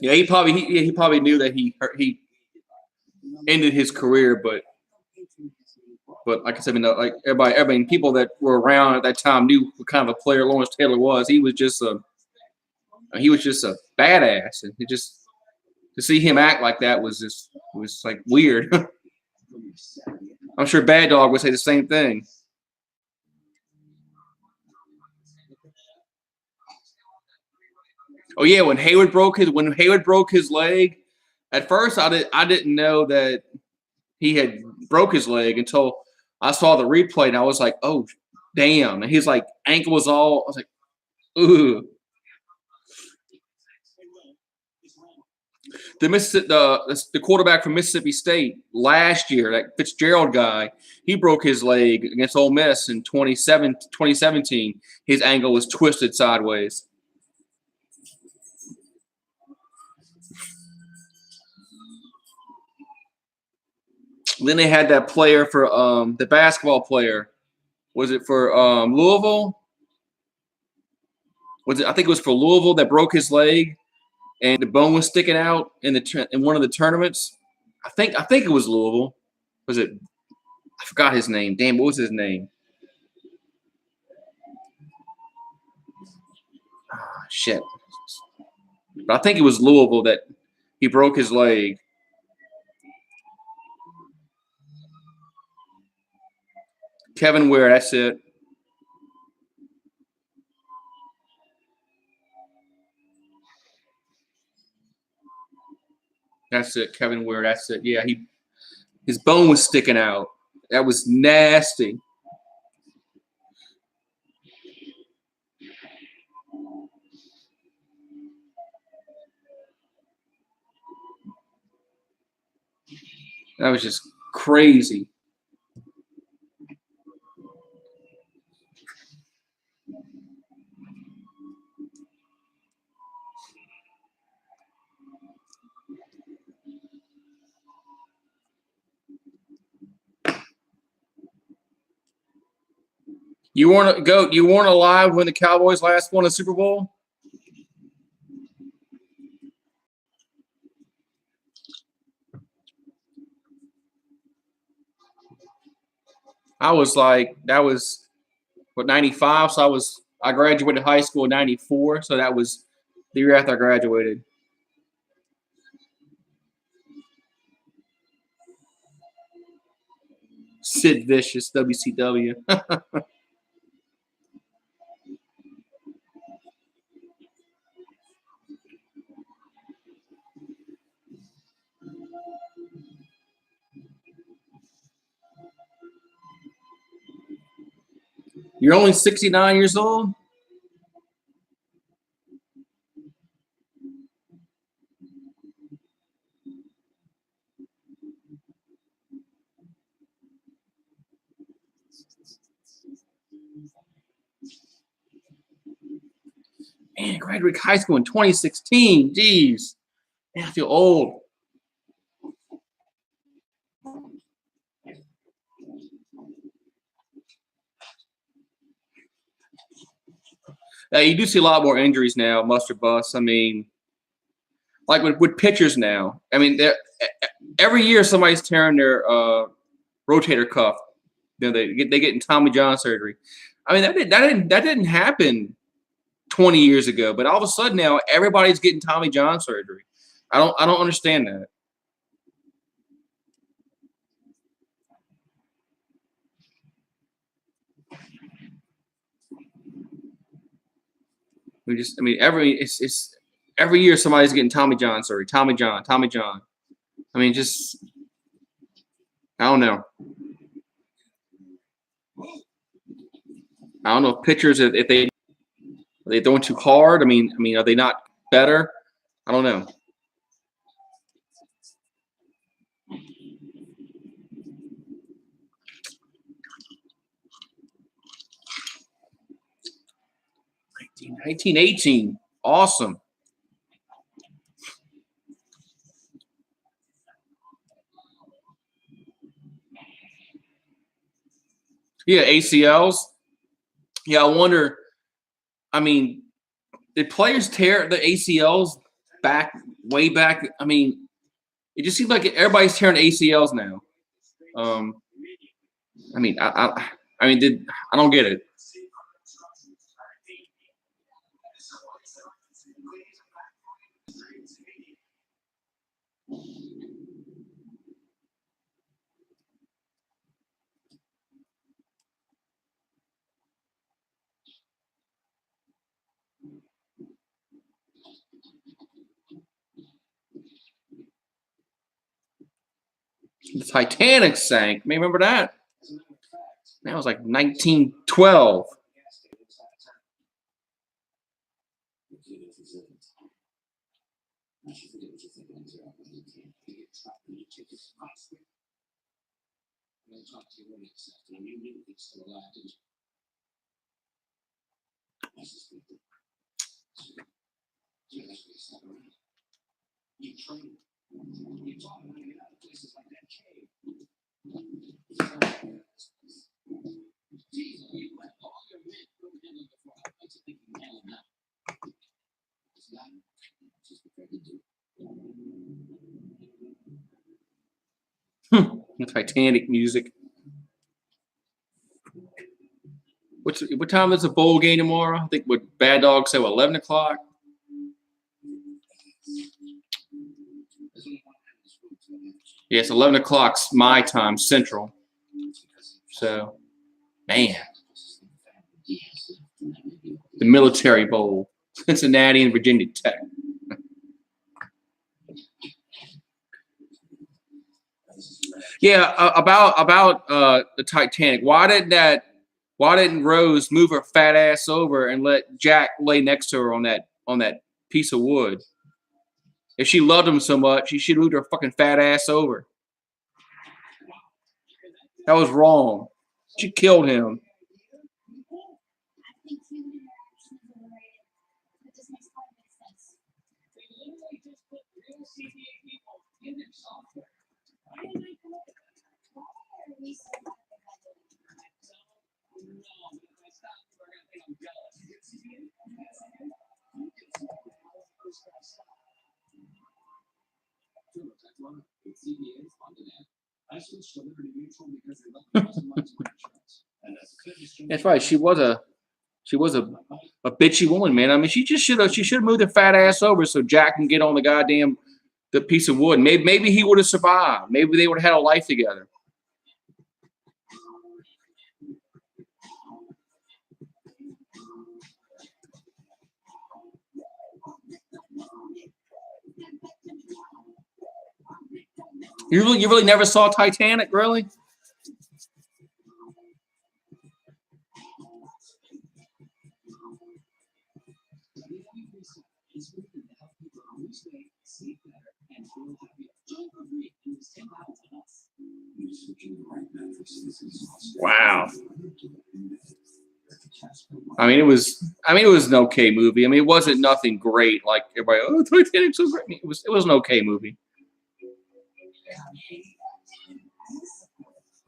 Yeah, he probably knew that he ended his career, but like I said, like everybody, people that were around at that time knew what kind of a player Lawrence Taylor was. He was just a badass, and to see him act like that was like weird. I'm sure Bad Dog would say the same thing. Oh yeah, when Hayward broke his leg, at first I didn't know that he had broke his leg until I saw the replay, and I was like, oh damn! And his like ankle was all. I was like, ooh. The quarterback from Mississippi State last year, that Fitzgerald guy, he broke his leg against Ole Miss in 2017. His ankle was twisted sideways. Then they had that player for the basketball player. Was it for Louisville? I think it was for Louisville that broke his leg, and the bone was sticking out in one of the tournaments. I think it was Louisville. Was it? I forgot his name. Damn, what was his name? Shit. But I think it was Louisville that he broke his leg. Kevin Ware, that's it. That's it, Kevin Ware. That's it. Yeah, his bone was sticking out. That was nasty. That was just crazy. You weren't alive when the Cowboys last won a Super Bowl? I was like, that was what, 95, so I graduated high school in 94, so that was the year after I graduated. Sid Vicious, WCW. You're only 69 years old? Man, I graduated high school in 2016. Jeez. Man, I feel old. You do see a lot more injuries now, mustard bust. I mean, like with pitchers now. I mean, every year somebody's tearing their rotator cuff. You know, they get in Tommy John surgery. I mean, that didn't happen 20 years ago, but all of a sudden now everybody's getting Tommy John surgery. I don't understand that. I mean, every year somebody's getting Tommy John surgery. Tommy John. I mean, just I don't know. I don't know if pitchers if they are they throwing too hard. I mean, are they not better? I don't know. Nineteen 18. Awesome. Yeah, ACLs. Yeah, I wonder. I mean, did players tear the ACLs way back? I mean, it just seems like everybody's tearing ACLs now. I mean, I mean, I don't get it. The Titanic sank. I mean, remember that? That was like 1912. The Titanic music. What time is the bowl game tomorrow? I think what Bad Dog said, 11 o'clock. Yes, 11 o'clock's my time, Central. So, man, the Military Bowl, Cincinnati and Virginia Tech. Yeah, about the Titanic. Why didn't Rose move her fat ass over and let Jack lay next to her on that piece of wood? If she loved him so much, she should have moved her fucking fat ass over. That was wrong. She killed him. That's right. She was a bitchy woman, man. I mean, she should have moved her fat ass over so Jack can get on the piece of wood. Maybe he would have survived. Maybe they would have had a life together. You really never saw Titanic, really? Wow. I mean, it was an okay movie. I mean, it wasn't nothing great like everybody. Oh, Titanic's so great. I mean, it was an okay movie.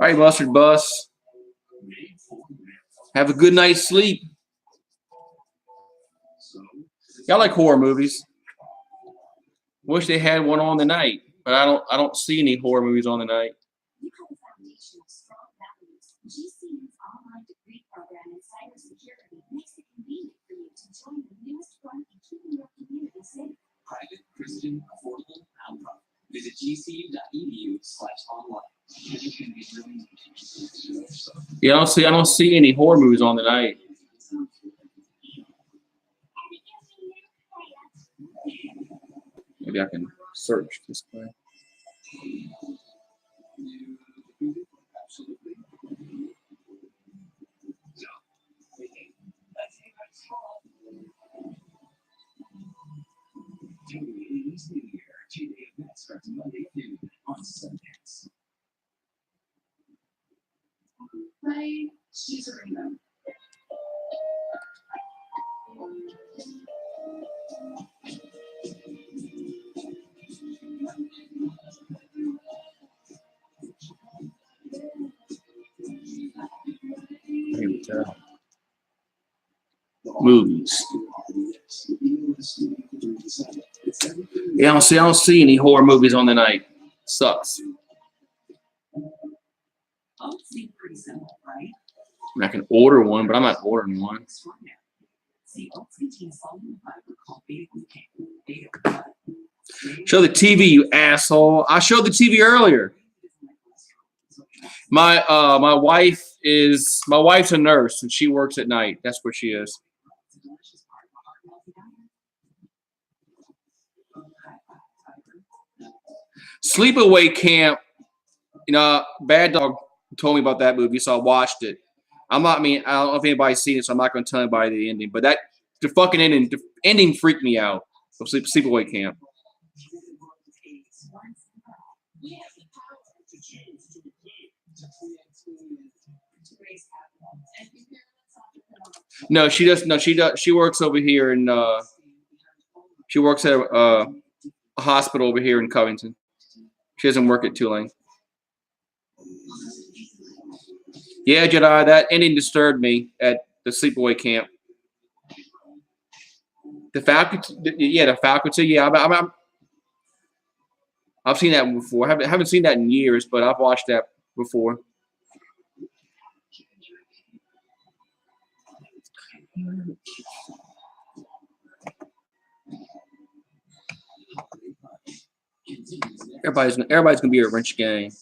All right, Mustard Bus. Have a good night's sleep. Yeah, I like horror movies. Wish they had one on tonight, but I don't see any horror movies on tonight. You have a foundation of strong values. GCU's online degree program in cybersecurity makes it convenient for you to join the newest front in keeping your community safe. Private, Christian, affordable, nonprofit. Visit gcu.edu/online. Yeah, I don't see any horror movies on tonight. Maybe I can search this way. Absolutely. Chinese New Year. G-Day event starts Monday noon on Sundance. Right. She's a rainbow. Here we go. Movies. Yeah, I don't see any horror movies on the night. Sucks. Oh, seems pretty simple, right? I can order one, but I'm not ordering one. See, oats contain soluble fiber called beta-glucan. Show the TV, you asshole. I showed the TV earlier. My wife's a nurse and she works at night. That's where she is. Sleepaway Camp. You know, Bad Dog told me about that movie, so I watched it. I don't know if anybody's seen it, so I'm not going to tell anybody the ending. But the fucking ending freaked me out. So Sleepaway Camp. No, she does. No, she does. She works over here in. She works at a hospital over here in Covington. She doesn't work at Tulane. Yeah, Jedi, that ending disturbed me at the sleepaway camp. The faculty, yeah, the faculty, yeah. I've seen that before. I haven't seen that in years, but I've watched that before. Everybody's gonna be a wrench gang.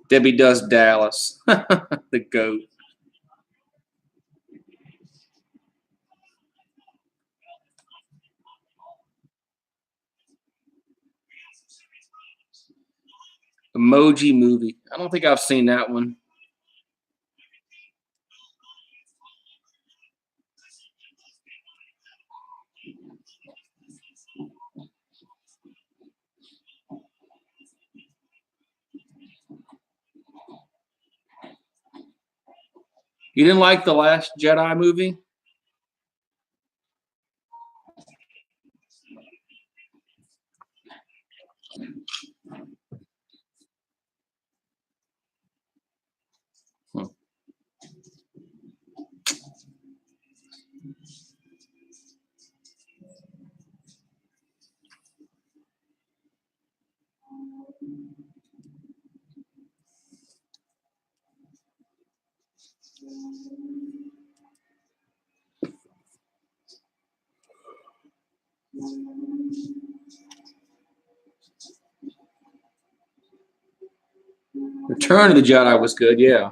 Debbie does Dallas, the goat. Emoji Movie. I don't think I've seen that one. You didn't like the Last Jedi movie? Huh. Return of the Jedi was good, yeah.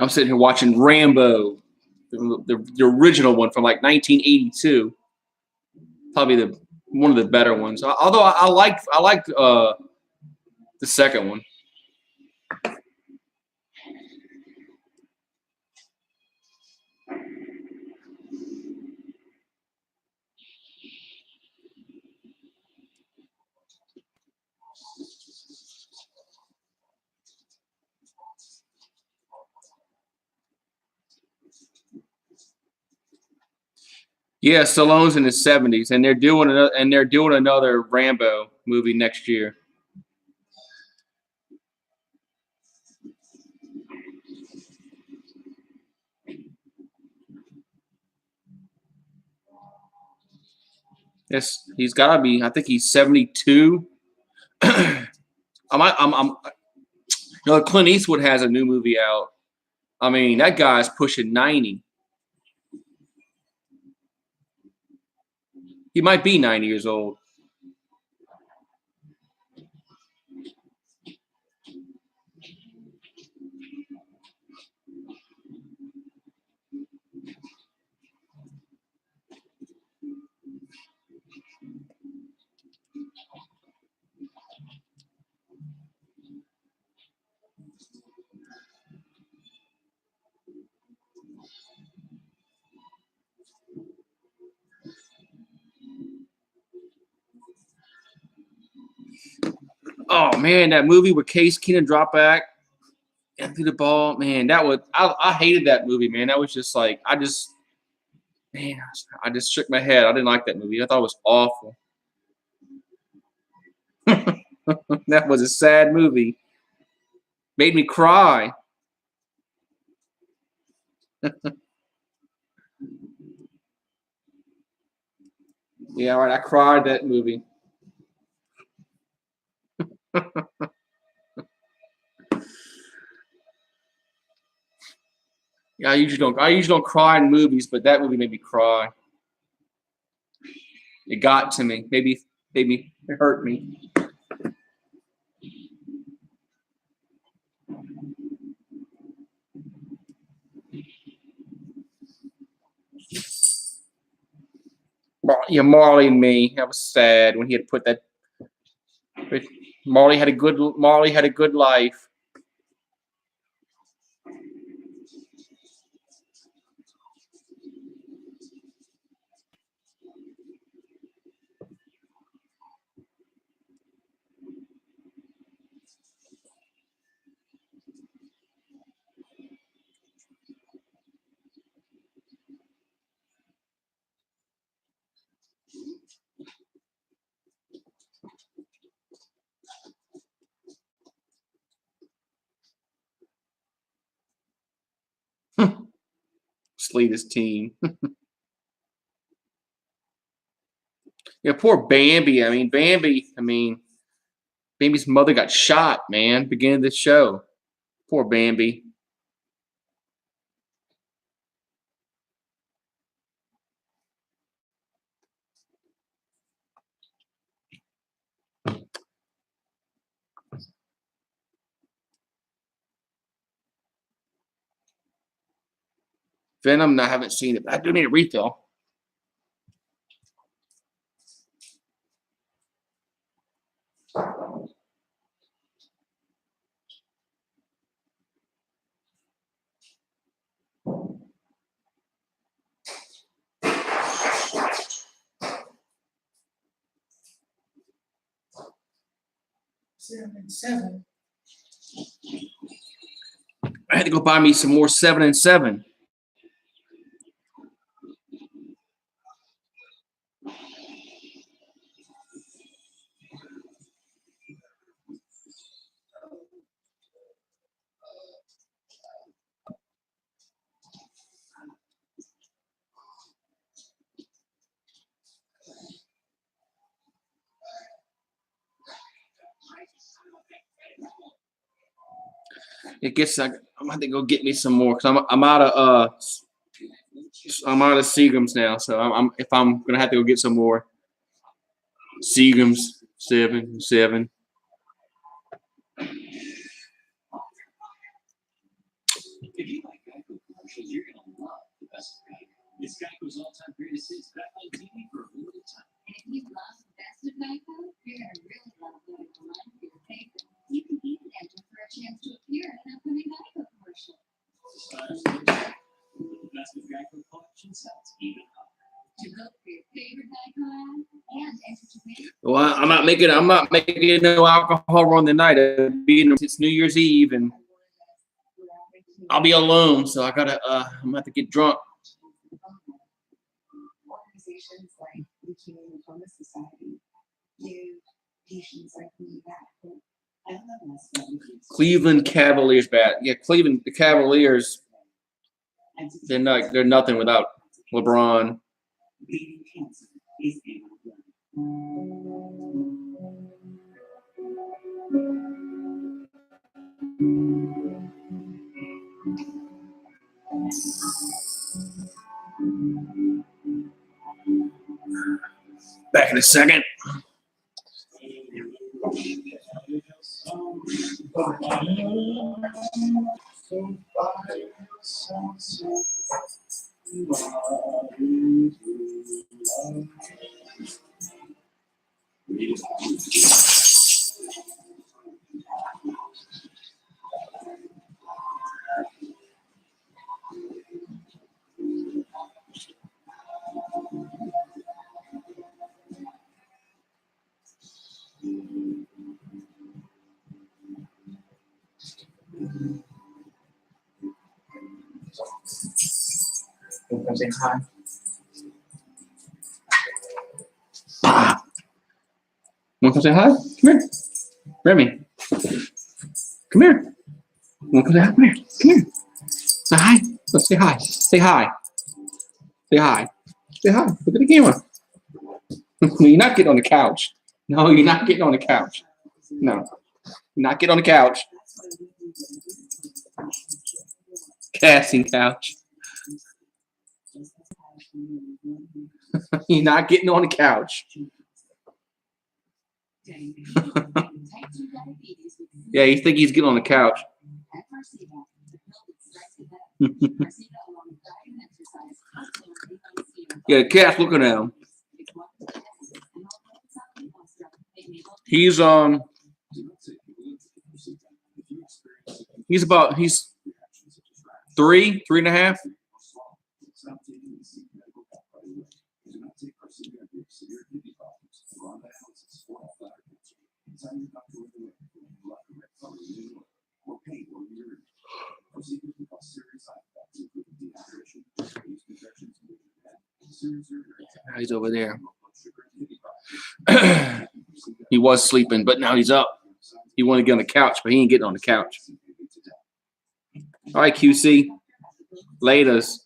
I'm sitting here watching Rambo, the original one from like 1982. Probably one of the better ones. Although I liked the second one. Yeah, Stallone's in his 70s, and they're doing another Rambo movie next year. Yes, he's got to be. I think he's 72. Clint Eastwood has a new movie out. I mean, that guy's pushing 90. He might be 90 years old. Oh man, that movie with Case Keenum drop back and threw the ball. Man, I hated that movie. Man, that was just like I just shook my head. I didn't like that movie. I thought it was awful. That was a sad movie. Made me cry. Yeah, right. I cried that movie. Yeah, I usually don't cry in movies, but that movie made me cry. It got to me. Maybe it hurt me. Yeah, Marley and Me. That was sad when he had put that. Marley had a good life. Sweetest team. Yeah, poor Bambi. Bambi's mother got shot, man, beginning of the show. Poor Bambi. Venom, I haven't seen it, but I do need a refill. Seven. I had to go buy me some more 7 and 7. It gets like I'm gonna have to go get me some more because I'm out of Seagram's now. So if I'm gonna have to go get some more Seagram's 7 7. If you like Geico commercials, you're going to love the best of Geico. It's Geico's all-time greatest hits back on TV for a limited time. And if you love the best of Geico, you're going to really love voting for mine for your favorite. You can even enter for a chance to appear in an upcoming Geico commercial. The best of Geico collection sounds even hotter. To vote for your favorite Geico ad and enter to win. Well, I'm not making no alcohol run tonight. It's New Year's Eve and I'll be alone, so I'm gonna have to get drunk. organizations like the Leukemia Lymphoma Society give patients like me that hope. I don't know what's going on. Cleveland Cavaliers bat. Yeah, Cleveland, the Cavaliers, they're nothing without LeBron. Beating cancer is in our Back in a second. Come say hi. Want to come say hi? Come here. Remy. Come here. Want to come say hi? Come here. Come here. Say hi. Let's say hi. Say hi. Say hi. Say hi. Look at the camera. You're not getting on the couch. No, you're not getting on the couch. No. You're not getting on the couch. Casting couch. You're not getting on the couch. Yeah, you think he's getting on the couch. Yeah, the cat's looking at him. He's three and a half. He's over there. He was sleeping, but now he's up. He wanted to get on the couch, but he ain't getting on the couch. All right, QC. Laters.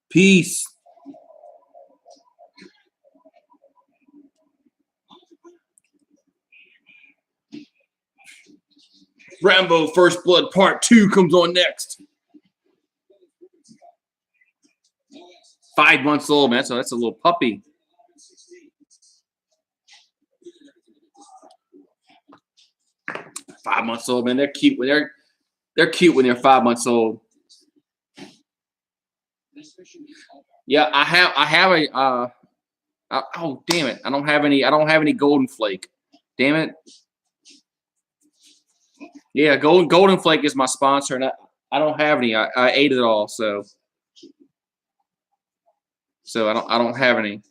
Peace. Rambo First Blood Part 2 comes on next. 5 months old, man. So that's a little puppy. Five months old, man. They're cute when they're cute when they're 5 months old. Yeah, I have a oh damn it. I don't have any Golden Flake. Damn it. Yeah, Golden Flake is my sponsor, and I don't have any. I ate it all, so I don't have any.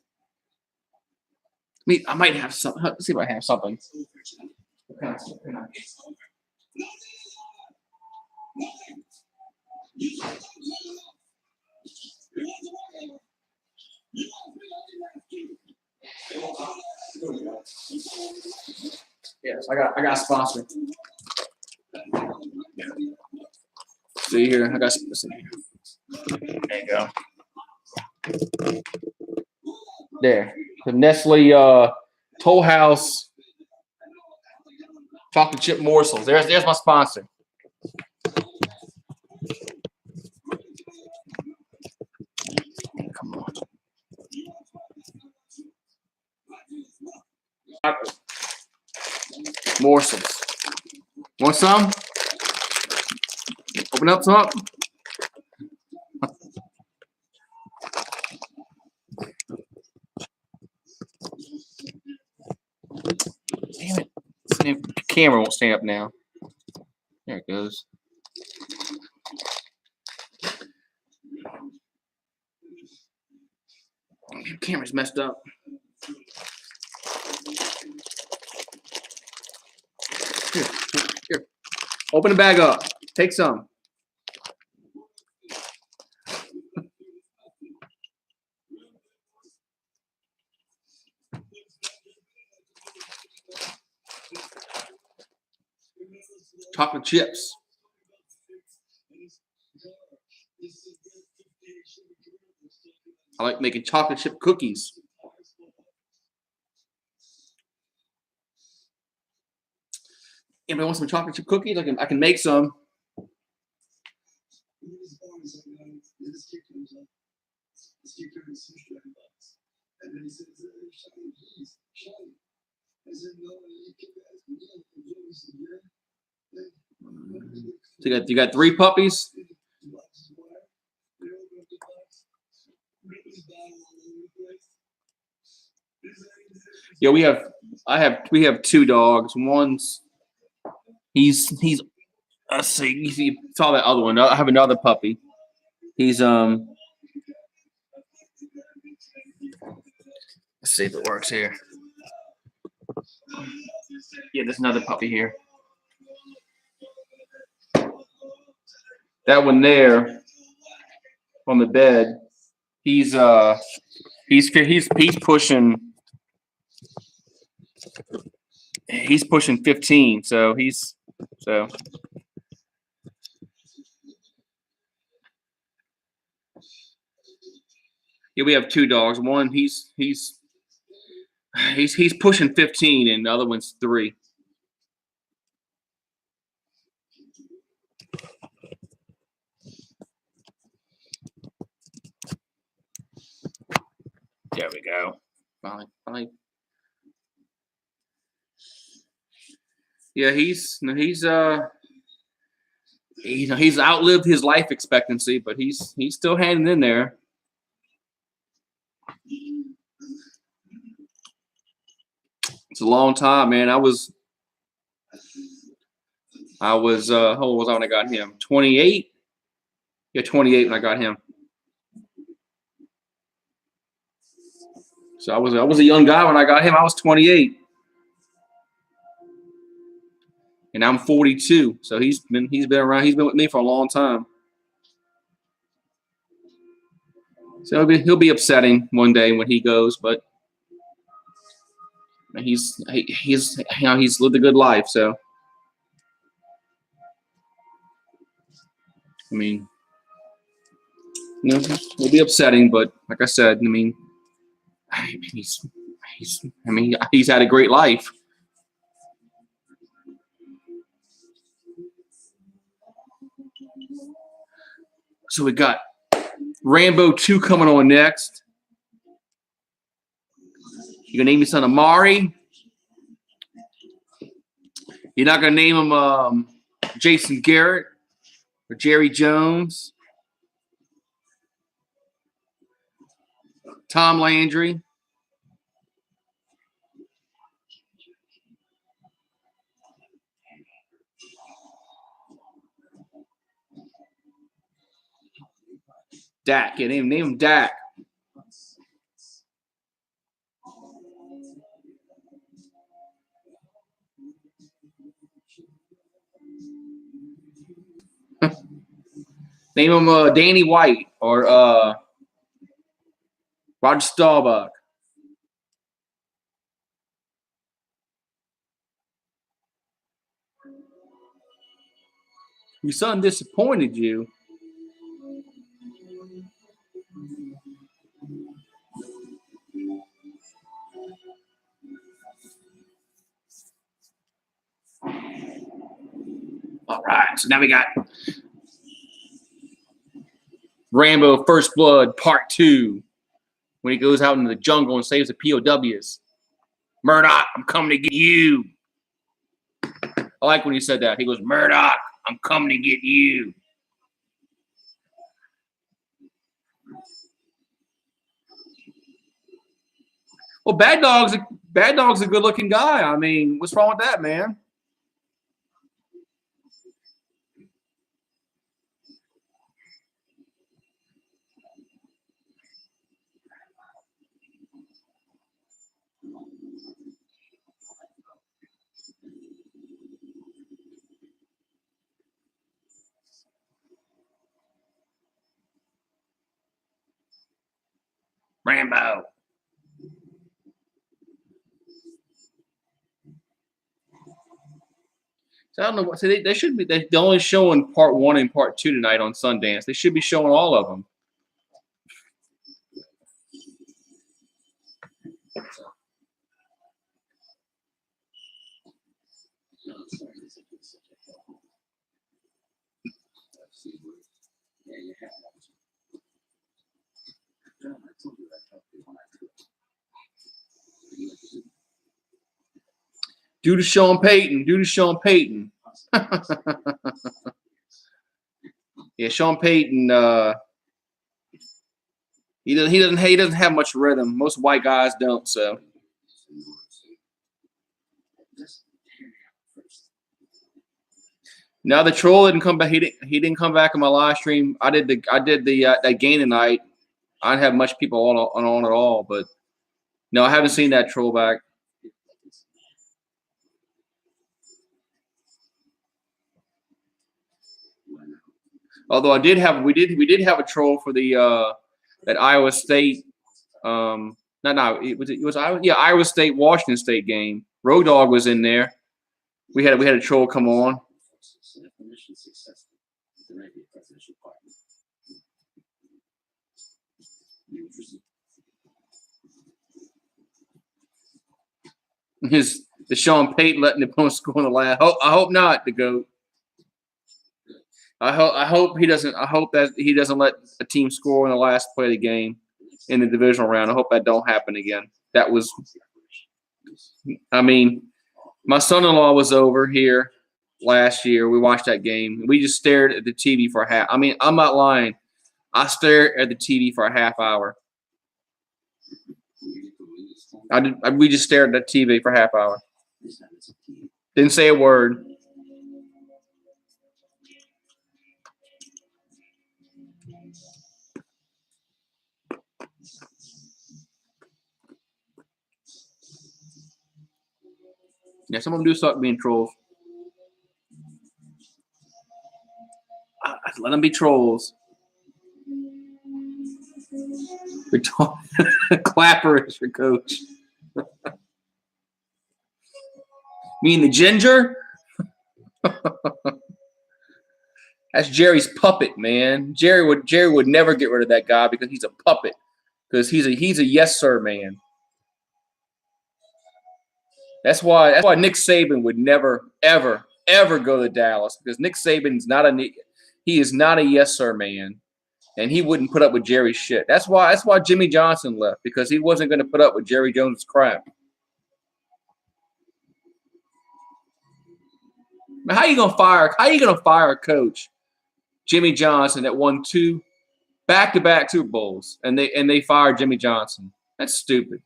I might have some. Let's see if I have something. Yes, I got a sponsor. See here, I got some here. There you go. There, the Nestle Toll House chocolate chip morsels. There's my sponsor. Come on. Morsels. Want some? Open up top. camera won't stand up now. There it goes. Your camera's messed up. Here. Open the bag up. Take some. Chocolate chips. I like making chocolate chip cookies. Anybody want some chocolate chip cookies? I can make some. So you got 3 puppies. Yeah, we have 2 dogs. One's he's let's see, you saw that other one. I have another puppy. He's let's see if it works here. Yeah, there's another puppy here. That one there on the bed, he's pushing 15, so yeah, we have 2 dogs. One he's pushing 15 and the other one's 3. There we go. Finally. Yeah, he's outlived his life expectancy, but he's still hanging in there. It's a long time, man. I was how old was I when I got him? 28? Yeah, 28 when I got him. So I was a young guy when I got him. I was 28. And I'm 42. So he's been around. He's been with me for a long time. So he'll be upsetting one day when he goes, but he's lived a good life. So I mean, it'll be upsetting, but like I said, he's had a great life. So we got Rambo 2 coming on next. You gonna name your son Amari? You're not gonna name him Jason Garrett or Jerry Jones, Tom Landry. Dak. Yeah, name him Dak. Name him Danny White or Roger Staubach. Your son disappointed you. All right, so now we got Rambo First Blood Part 2 when he goes out into the jungle and saves the POWs. Murdoch, I'm coming to get you. I like when he said that. He goes, Murdoch, I'm coming to get you. Well, Bad Dog's a good-looking guy. I mean, what's wrong with that, man? Rambo. So I don't know what. So they should be. They're only showing part 1 and part 2 tonight on Sundance. They should be showing all of them. Do the Sean Payton. Do the Sean Payton. Yeah, Sean Payton. He doesn't have much rhythm. Most white guys don't. So. Now the troll didn't come back. He didn't come back in my live stream. I did the that game tonight. I didn't have much people on at all, but no, I haven't seen that troll back. Although we did have a troll for the that Iowa State it was Iowa State Washington State game. Road Dogg was in there. We had a troll come on. The Sean Payton letting the opponent score in the last. I hope not. The GOAT. I hope he doesn't. I hope that he doesn't let a team score in the last play of the game in the divisional round. I hope that don't happen again. That was. I mean, my son-in-law was over here last year. We watched that game. We just stared at the TV for a half. I mean, I'm not lying. I stared at the TV for a half hour. We just stared at the TV for a half hour. Didn't say a word. Yeah, some of them do suck being trolls. Let them be trolls. Clapper is your coach. Mean the ginger? That's Jerry's puppet, man. Jerry would never get rid of that guy because he's a puppet. Because he's a yes sir man. That's why Nick Saban would never ever go to Dallas, because Nick Saban's not a yes sir man, and he wouldn't put up with Jerry's shit. That's why Jimmy Johnson left, because he wasn't going to put up with Jerry Jones' crap. Now, how you gonna fire a coach, Jimmy Johnson, that won 2 back-to-back Super Bowls, and they fired Jimmy Johnson? That's stupid.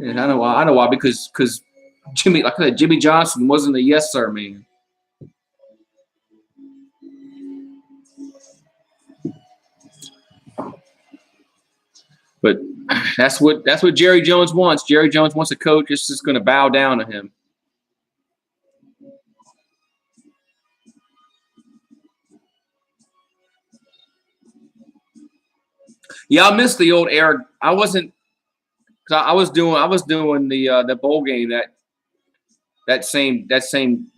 And I know why, because Jimmy Johnson wasn't a yes sir man. But that's what Jerry Jones wants. Jerry Jones wants a coach that's just going to bow down to him. Yeah, I missed the old Eric. I wasn't. I was doing the bowl game that same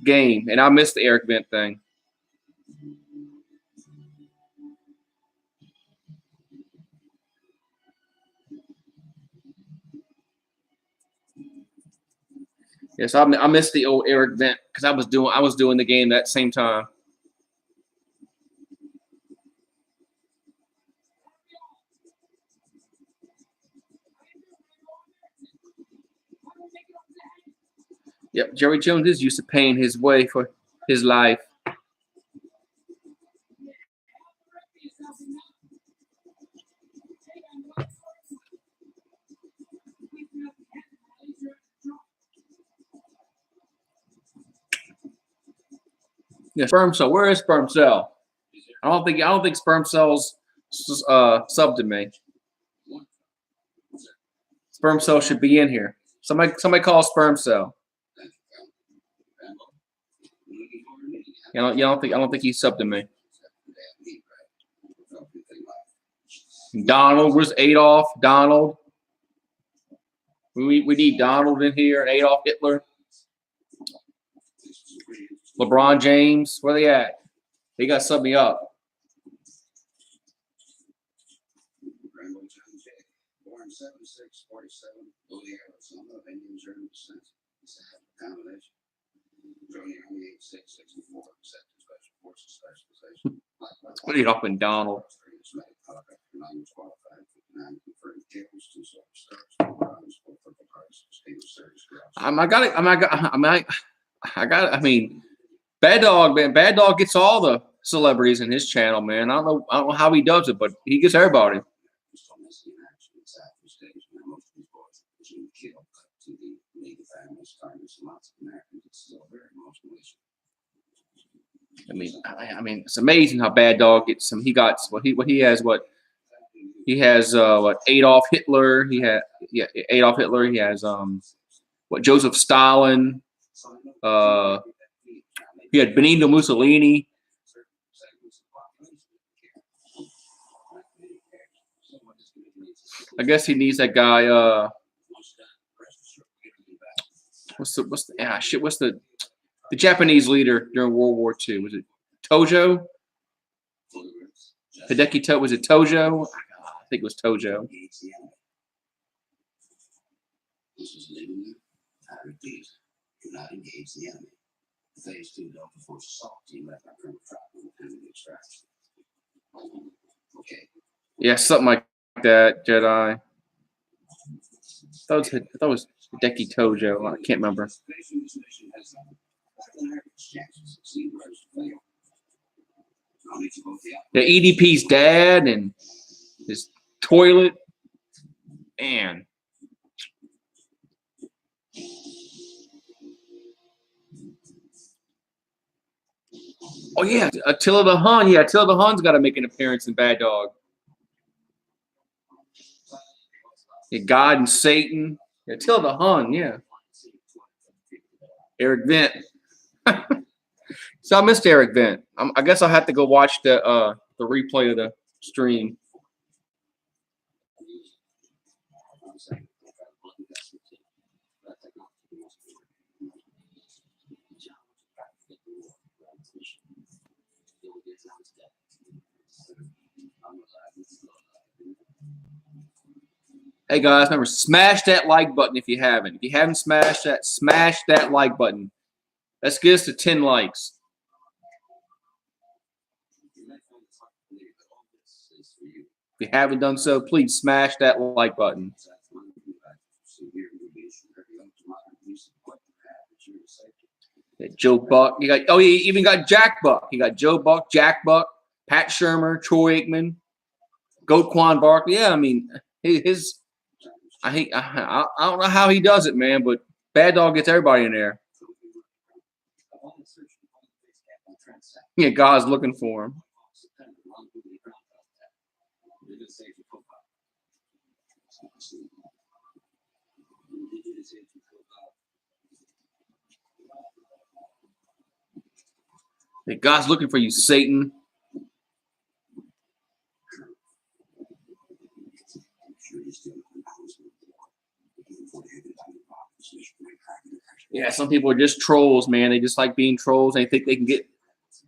game, and I missed the Eric Bent thing. Yes, I missed the old Eric Bent because I was doing the game that same time. Yep, Jerry Jones is used to paying his way for his life. Yeah, sperm cell. Where is sperm cell? I don't think sperm cells sub to me. Sperm cell should be in here. Somebody call sperm cell. I don't think he's subbed to me. Donald was Adolf. Donald. We need Donald in here and Adolf Hitler. LeBron James. Where they at? They got to sub me up. Born 7647, Louis, Arizona, of Indian German descent. It's a combination. Joining Army 8664, accepted special forces specialization. Put it up in Donald. I mean, Bad Dog, man. Bad Dog gets all the celebrities in his channel, man. I don't know how he does it, but he gets everybody. I mean, it's amazing how Bad Dog gets some. He got what he has. He has Adolf Hitler. Adolf Hitler. He has Joseph Stalin. He had Benito Mussolini. I guess he needs that guy. What's the Japanese leader during World War II? Was it Tojo? Hideki Tojo? Was it Tojo? I think it was Tojo. Do not engage the enemy. Phase 2 Delta Force assault team left our current trap and extraction. Okay. Yeah, something like that, Jedi. I thought it was Hideki Tojo. I can't remember. The EDP's dad and his toilet. Man. Oh, yeah. Attila the Hun. Yeah, Attila the Hun's got to make an appearance in Bad Dog. Yeah, God and Satan. Yeah, Attila the Hun, yeah. Eric Vent. So I missed Eric Vent. I guess I'll have to go watch the replay of the stream. Hey guys, remember, smash that like button if you haven't. If you haven't smashed that, smash that like button. Let's get us to 10 likes. If you haven't done so, please smash that like button. Joe Buck. He even got Jack Buck. He got Joe Buck, Jack Buck, Pat Shermer, Troy Aikman, Goatquan Barkley. Yeah, I mean, I don't know how he does it, man, but Bad Dog gets everybody in there. Yeah, God's looking for him. Hey, God's looking for you, Satan. Yeah, some people are just trolls, man. They just like being trolls. They think they can get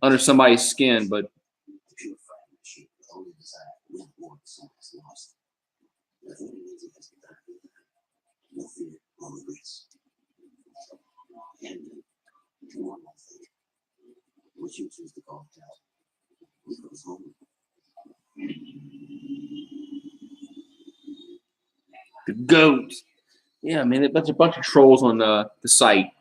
under somebody's skin, but the goat. Yeah, man, there's a bunch of trolls on the site.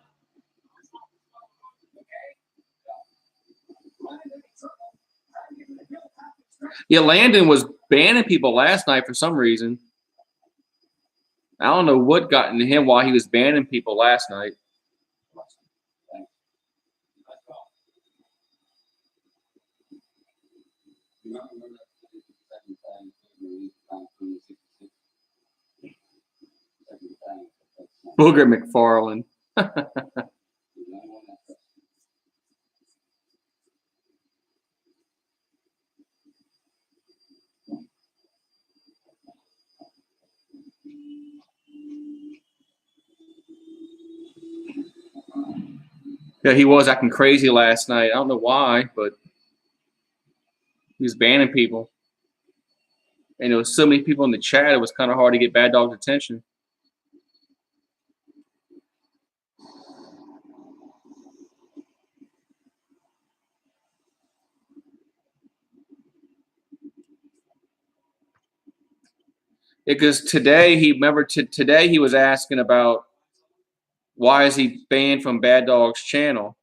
Yeah, Landon was banning people last night for some reason. I don't know what got into him while he was banning people last night. Booger McFarland. Yeah, he was acting crazy last night. I don't know why, but he was banning people. And there was so many people in the chat, it was kind of hard to get Bad Dog's attention. Because today today he was asking about why is he banned from Bad Dog's channel.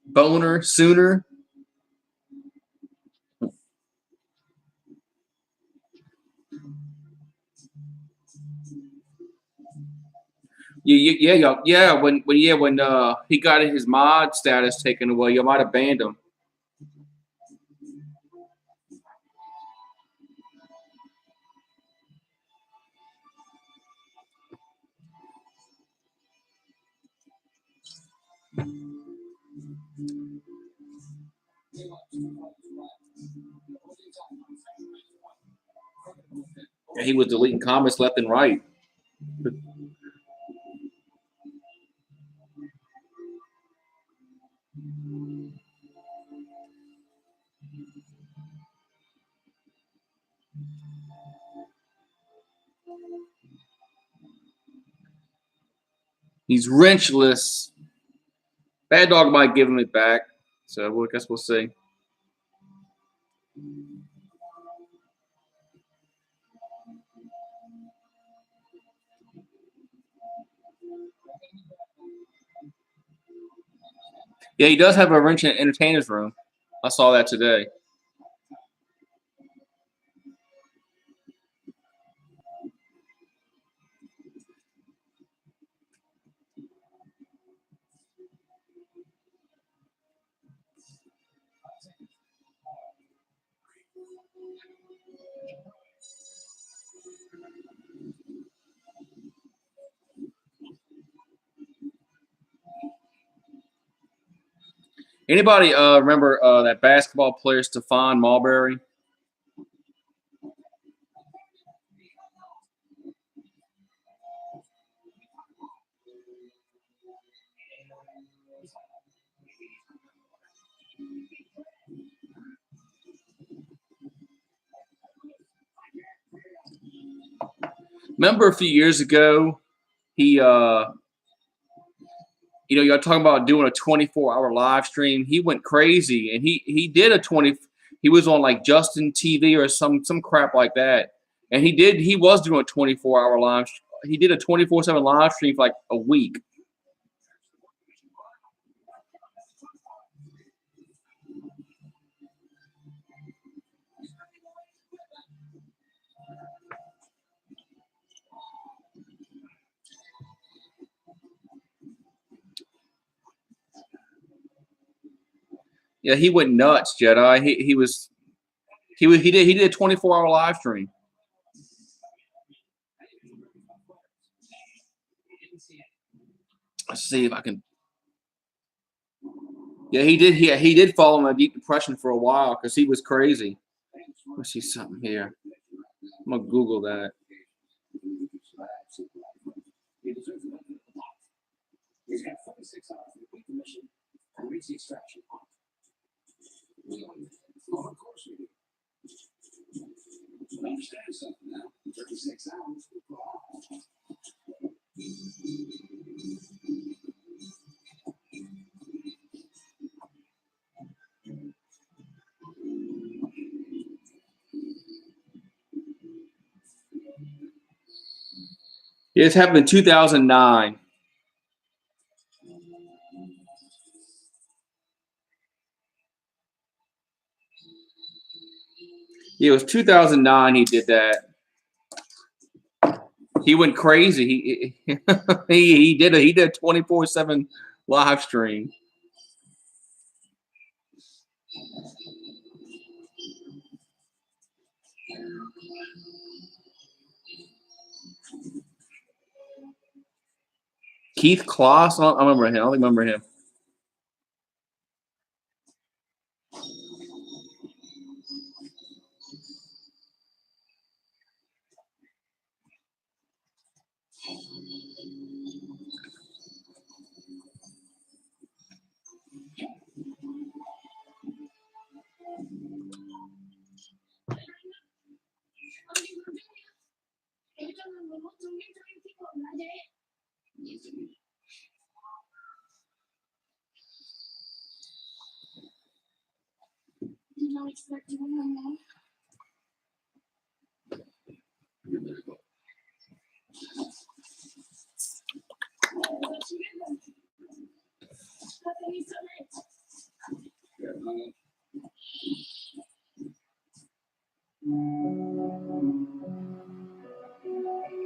Boner sooner. Yeah. When he got his mod status taken away, you might have banned him. Yeah, he was deleting comments left and right. He's wrenchless. Bad Dog might give him it back. So I guess we'll see. Yeah, he does have a wrench in entertainer's room. I saw that today. Anybody remember that basketball player Stephon Marbury? Remember a few years ago, he you're talking about doing a 24-hour live stream. He went crazy, and he did a 20. He was on like Justin TV or some crap like that, and he was doing a 24-hour live. He did a 24/7 live stream for like a week. Yeah, he went nuts, Jedi. He did a 24-hour live stream. Let's see if I can. Yeah, he did. He did fall in a deep depression for a while because he was crazy. Let's see something here. I'm gonna Google that. He's got 46 hours to complete the mission and reach the extraction point. Well, of course we do. But understand something now. 36 hours. Yeah, it's happened in 2009. Yeah, it was 2009 he did that. He went crazy. He did a 24/7 live stream. Keith Kloss. I remember him. I don't remember him.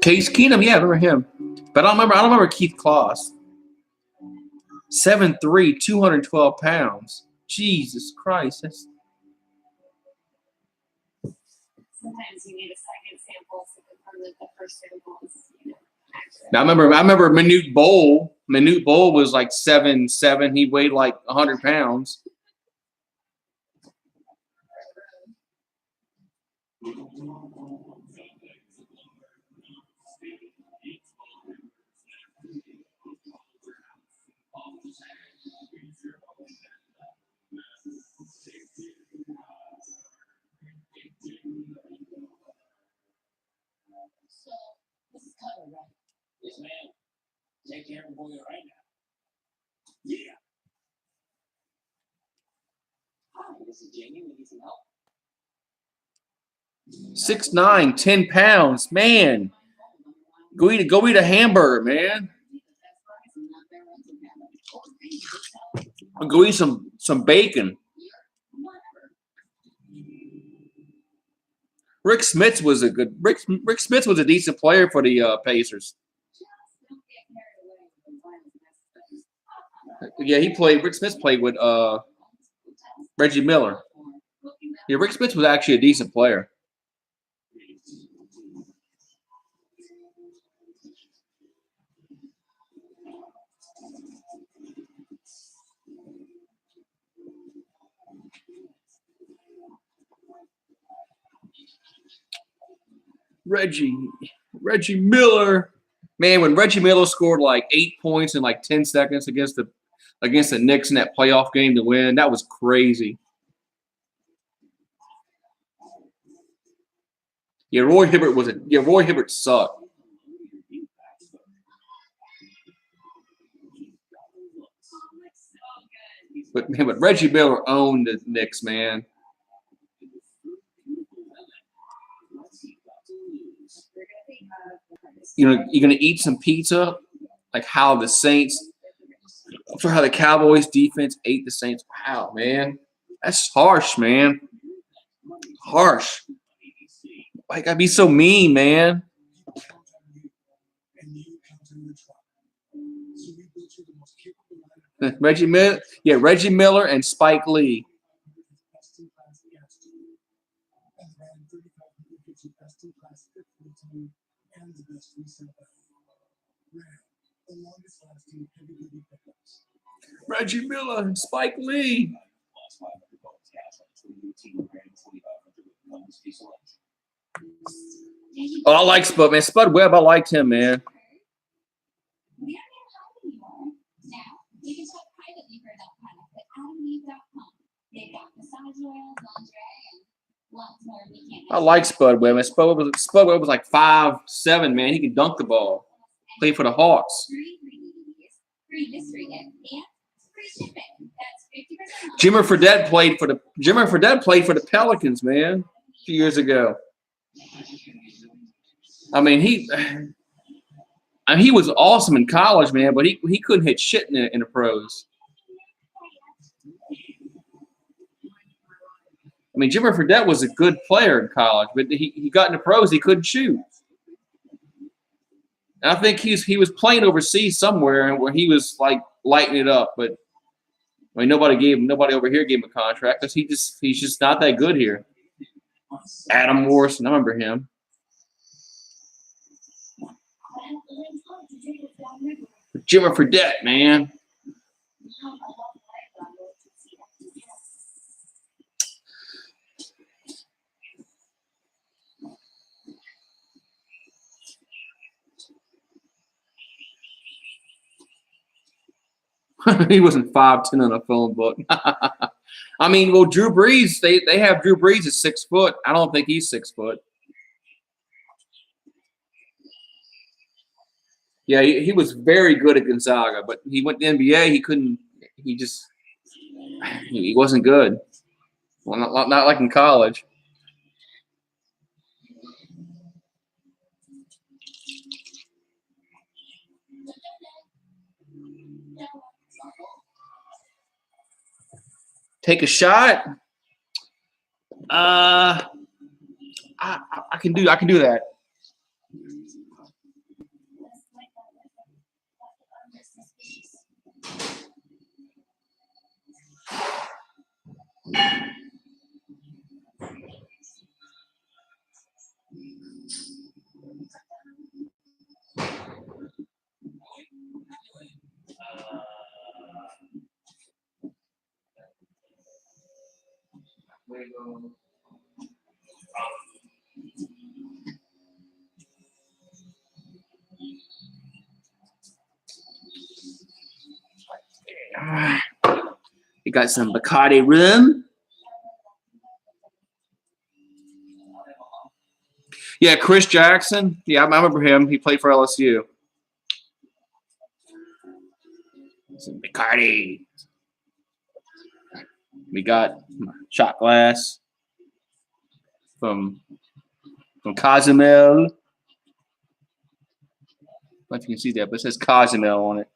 Case Keenum, yeah, I remember him. But I don't remember Keith Kloss. 7'3", 212 pounds. Jesus Christ. That's... Sometimes you need a second sample so the first sample is accurate. Now I remember Manute Bowl. Manute Bowl was like 7'7". He weighed like 100 pounds. So, this is Cutter, right? Yes, ma'am. Take care of the boy right now. Yeah. Hi, this is Jamie. We need some help. 6'9", 10 pounds. Man. Go eat a hamburger, man. Go eat some bacon. Rick Smith was a decent player for the Pacers. Yeah, Rick Smith played with Reggie Miller. Yeah, Rick Smith was actually a decent player. Reggie Miller. Man, when Reggie Miller scored like 8 points in like 10 seconds against the Knicks in that playoff game to win, that was crazy. Yeah, Roy Hibbert sucked. But Reggie Miller owned the Knicks, man. You know, you're gonna eat some pizza, like how the Saints, for how the Cowboys defense ate the Saints. Wow, man, that's harsh, man. Harsh. Why you gotta be so mean, man? Reggie Miller and Spike Lee. Reggie Miller and Spike Lee. Oh, I like Spud, man. Spud Webb, I liked him, man. We don't have help anymore. Now, you can shop privately for that product at AdamandEve.com. They've got massage oils, lingerie, and lots more we can't. I like Spud Webb, man. Spud Webb was like 5'7", man. He could dunk the ball. Played for the Hawks. Free DVDs, free mystery gift, and free shipping. That's 50% off. Jimmer Fredette played for the Pelicans, man, a few years ago. I mean, he was awesome in college, man, but he couldn't hit shit in the pros. I mean, Jimmer Fredette was a good player in college, but he got in the pros, he couldn't shoot. And I think he was playing overseas somewhere where he was like lighting it up, but I mean nobody over here gave him a contract because he's just not that good here. Adam Morrison, I remember him. Jimmer Fredette, man. He wasn't 5'10" on a phone book. I mean, well, Drew Brees, they have Drew Brees at 6 foot. I don't think he's 6 foot. Yeah, he was very good at Gonzaga, but he went to the NBA. He couldn't. He wasn't good. Well, not like in college. Take a shot. I can do that. We got some Bacardi rum. Yeah, Chris Jackson. Yeah, I remember him. He played for LSU. Some Bacardi. We got shot glass from Cozumel. I don't know if you can see that, but it says Cozumel on it.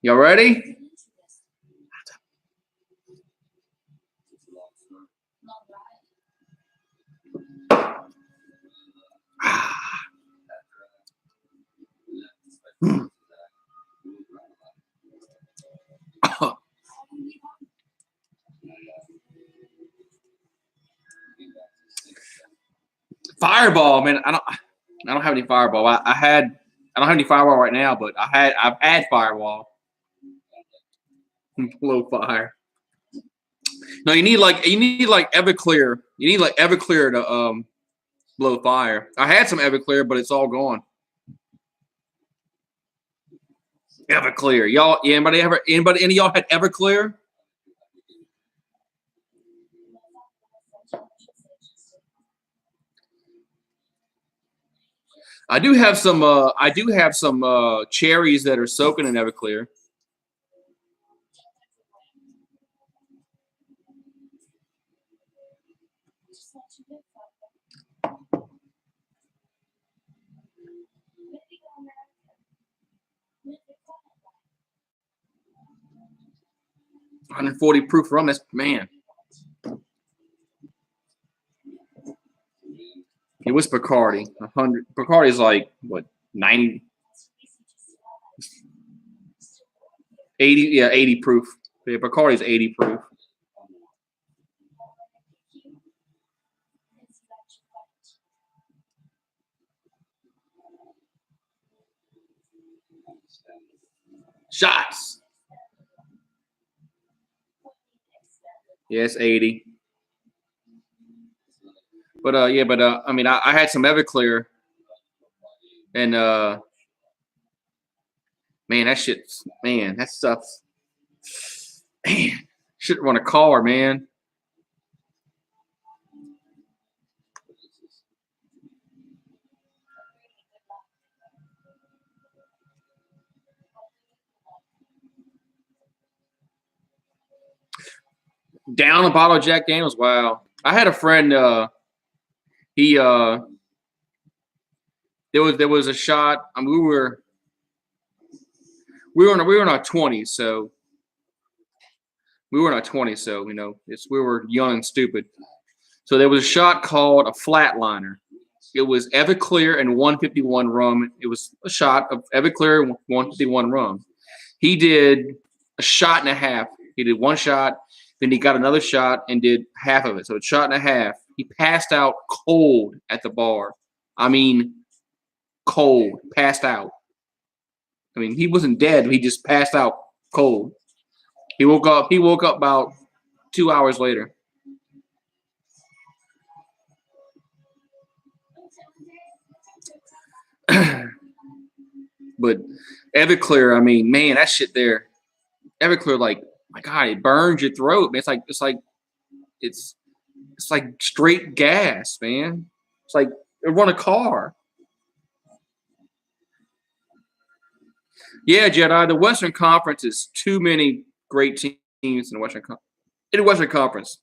Y'all ready? Fireball, man. I don't have any Fireball. I don't have any Fireball right now, but I've had Fireball. Blow fire. No, you need like Everclear. You need like Everclear to blow fire. I had some Everclear, but it's all gone. Everclear. Y'all, anybody any of y'all had Everclear? I do have some cherries that are soaking in Everclear. $140 proof rum. That's, man. It was Bacardi. 100. Bacardi is like what, 90, 80. Yeah, 80 proof. Yeah, Bacardi is 80 proof. Shots. Yes, 80. But I mean, I had some Everclear, and man, that stuff, man, should run a car, man. Down a bottle of Jack Daniels. Wow. I had a friend. He there was a shot. I mean, we were in our 20s, so We were in our 20s, so we were young and stupid. So there was a shot called a flatliner. It was Everclear and 151 rum. It was a shot of Everclear and 151 rum. He did a shot and a half. He did one shot, then he got another shot and did half of it. So a shot and a half. He passed out cold at the bar. I mean, cold, passed out. I mean, he wasn't dead. He just passed out cold. He woke up. He woke up about 2 hours later. But Everclear, I mean, man, that shit there. Everclear, like, my God, it burns your throat, man. It's like straight gas, man. It's like it run a car. Yeah, Jedi. The Western Conference is too many great teams in the Western Conference.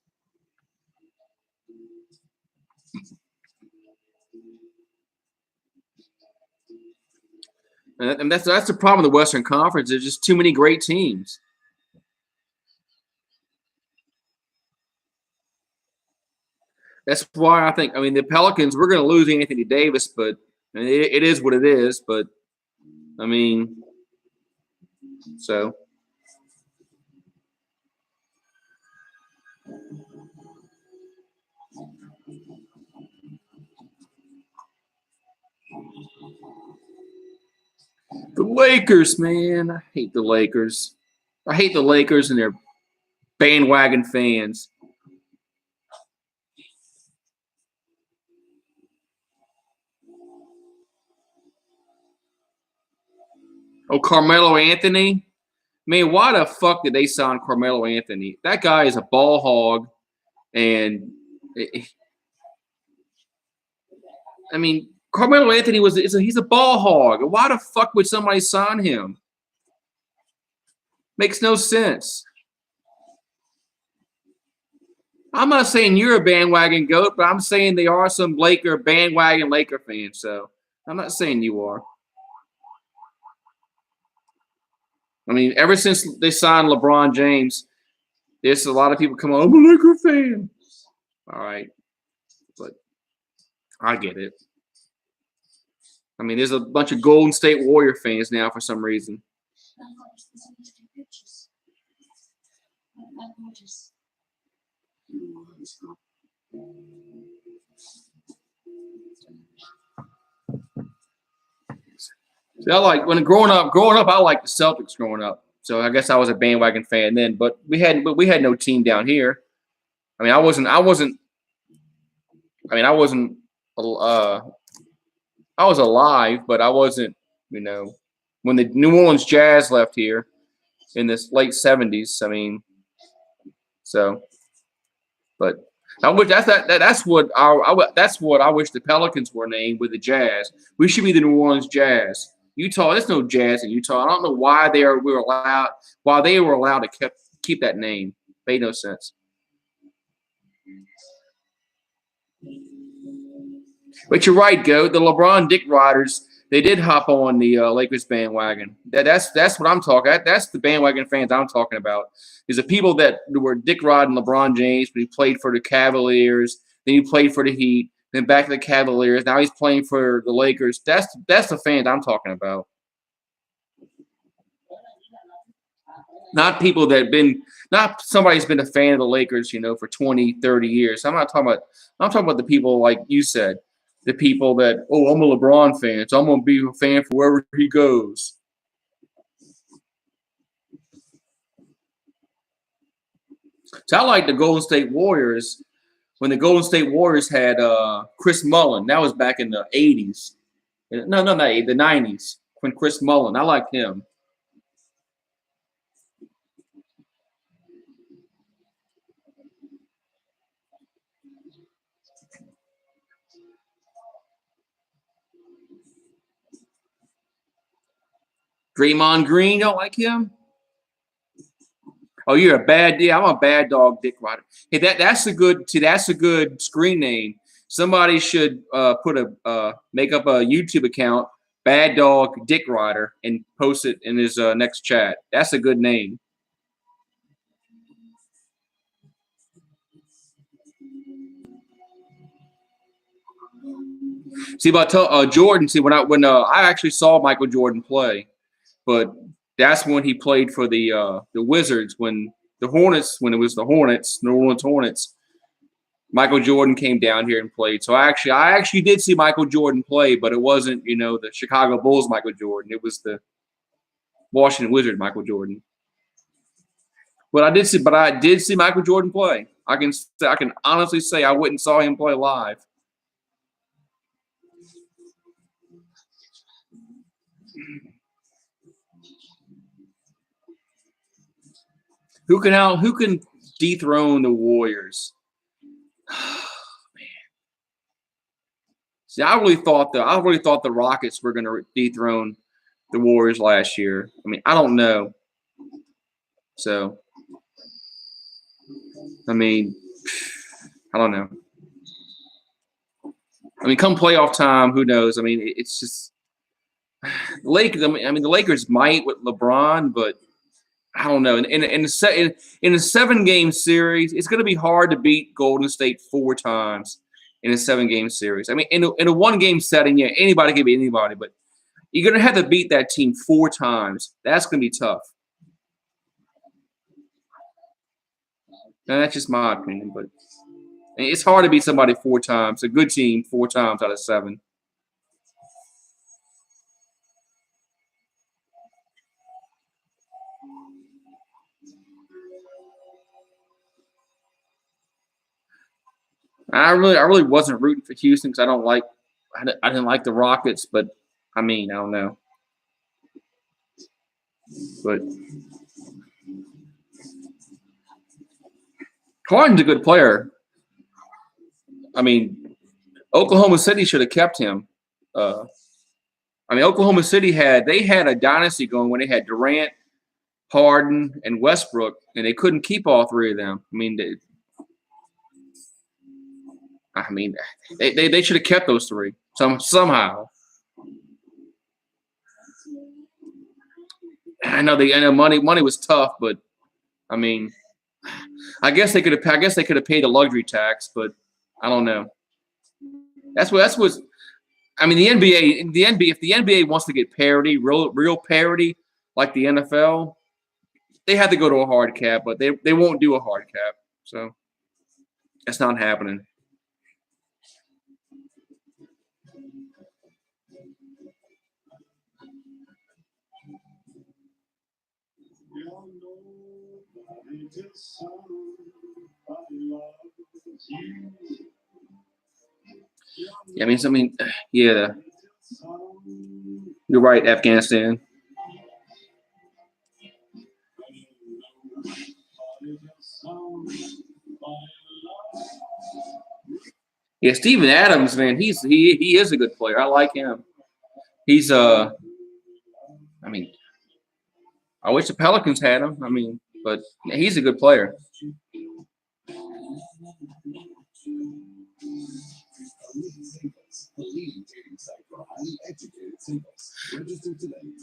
And that's the problem with the Western Conference. There's just too many great teams. That's why I think. I mean, the Pelicans. We're going to lose Anthony Davis, but it is what it is. But I mean, so. The Lakers, man. I hate the Lakers. I hate the Lakers and their bandwagon fans. Oh, Carmelo Anthony? Man, why the fuck did they sign Carmelo Anthony? That guy is a ball hog. And, I mean, Carmelo Anthony he's a ball hog. Why the fuck would somebody sign him? Makes no sense. I'm not saying you're a bandwagon goat, but I'm saying there are some bandwagon Laker fans. So I'm not saying you are. I mean, ever since they signed LeBron James, there's a lot of people come on, I'm a Laker fan. All right. But I get it. I mean, there's a bunch of Golden State Warrior fans now for some reason. See, I like growing up, I liked the Celtics growing up. So I guess I was a bandwagon fan then. But we had no team down here. I mean, I wasn't. I was alive, but I wasn't. When the New Orleans Jazz left here in this late '70s. I mean, so. But that's what I wish the Pelicans were named, with the Jazz. We should be the New Orleans Jazz. Utah, there's no Jazz in Utah. I don't know why they were allowed to keep that name. Made no sense. But you're right, Goat. The LeBron Dick Riders, they did hop on the Lakers bandwagon. That's what I'm talking. That's the bandwagon fans I'm talking about. Is the people that were Dick riding LeBron James, but he played for the Cavaliers, then he played for the Heat, then back to the Cavaliers. Now he's playing for the Lakers. That's the fans I'm talking about. Not people not somebody's been a fan of the Lakers, for 20, 30 years. I'm talking about the people like you said. The people that, I'm a LeBron fan, so I'm going to be a fan for wherever he goes. So I like the Golden State Warriors. When the Golden State Warriors had Chris Mullin, that was back in the 80s. No, not the 90s. When Chris Mullin, I liked him. Draymond Green, don't like him? Oh, you're a bad. Yeah, I'm a bad dog, Dick Rider. Hey, that's a good screen name. Somebody should make up a YouTube account, Bad Dog Dick Rider, and post it in his next chat. That's a good name. See about Jordan. See when I actually saw Michael Jordan play, but that's when he played for the Wizards when the Hornets when it was the Hornets, New Orleans Hornets. Michael Jordan came down here and played. So I actually did see Michael Jordan play, but it wasn't the Chicago Bulls Michael Jordan. It was the Washington Wizard Michael Jordan. But I did see Michael Jordan play. I can honestly say I went and saw him play live. Who can dethrone the Warriors? Man. See, I really thought the Rockets were going to dethrone the Warriors last year. I mean, I don't know. So, I mean, I don't know. I mean, come playoff time, who knows? I mean, it's just Lakers. I mean, the Lakers might with LeBron, but I don't know. In a 7-game series, it's going to be hard to beat Golden State 4 times in a 7-game series. I mean, in a 1-game setting, yeah, anybody can beat anybody, but you're going to have to beat that team 4 times. That's going to be tough. And that's just my opinion, but it's hard to beat somebody 4 times. A good team 4 times out of 7. I really wasn't rooting for Houston because I didn't like the Rockets, but I mean, I don't know. But Harden's a good player. I mean, Oklahoma City should have kept him. I mean, Oklahoma City had a dynasty going when they had Durant, Harden, and Westbrook, and they couldn't keep all 3 of them. I mean, they should have kept those 3 somehow. I know money was tough, but I mean, I guess they could have paid the luxury tax, but I don't know. That's what. I mean, the NBA, if the NBA wants to get parity, real parity, like the NFL, they have to go to a hard cap, but they won't do a hard cap, so that's not happening. Yeah, yeah, you're right, Afghanistan. Yeah, Steven Adams, man, he is a good player. I like him. He's I mean, I wish the Pelicans had him. I mean, but he's a good player.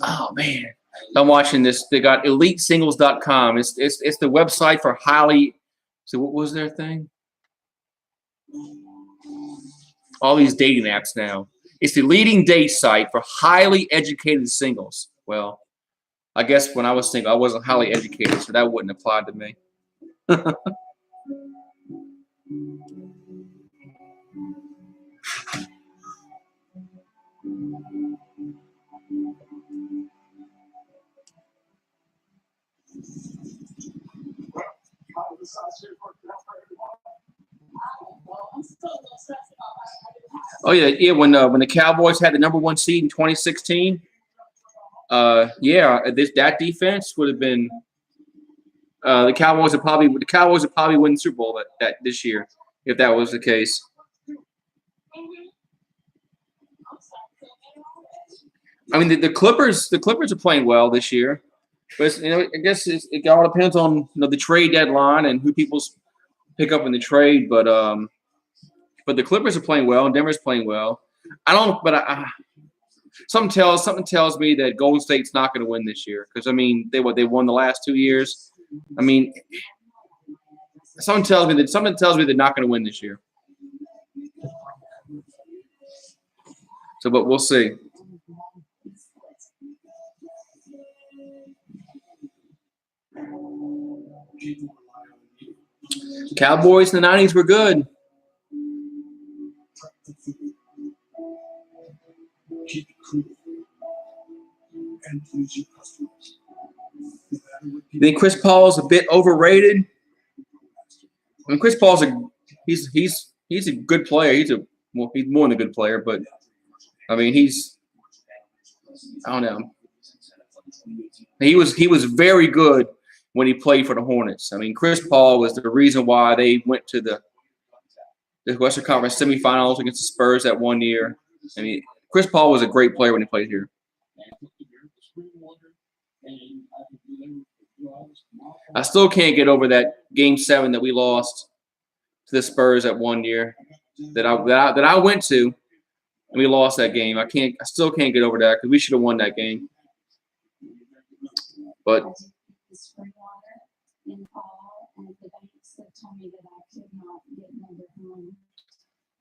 Oh man, I'm watching this. They got EliteSingles.com. It's the website for highly. So what was their thing? All these dating apps now. It's the leading date site for highly educated singles. Well, I guess when I was single, I wasn't highly educated, so that wouldn't apply to me. Oh yeah. When the Cowboys had the #1 seed in 2016, that defense would have been the Cowboys would probably win the Super Bowl that this year if that was the case. I mean, the Clippers are playing well this year, but I guess it all depends on the trade deadline and who people pick up in the trade. But the Clippers are playing well and Denver's playing well. Something tells me that Golden State's not going to win this year because I mean they won the last 2 years. I mean, something tells me they're not going to win this year. So, but we'll see. People rely on you. Cowboys in the 90s were good. Prep the food. Keep it cool. And please your customers. No matter what You think Chris Paul's a bit overrated? I mean, Chris Paul's he's a good player. He's more than a good player, but I mean I don't know. He was very good when he played for the Hornets. I mean, Chris Paul was the reason why they went to the Western Conference semifinals against the Spurs that one year. I mean, Chris Paul was a great player when he played here. I still can't get over that Game 7 that we lost to the Spurs that one year that I went to, and we lost that game. I still can't get over that because we should have won that game. But the spring water in fall, and the banks that told me that I could not get another home.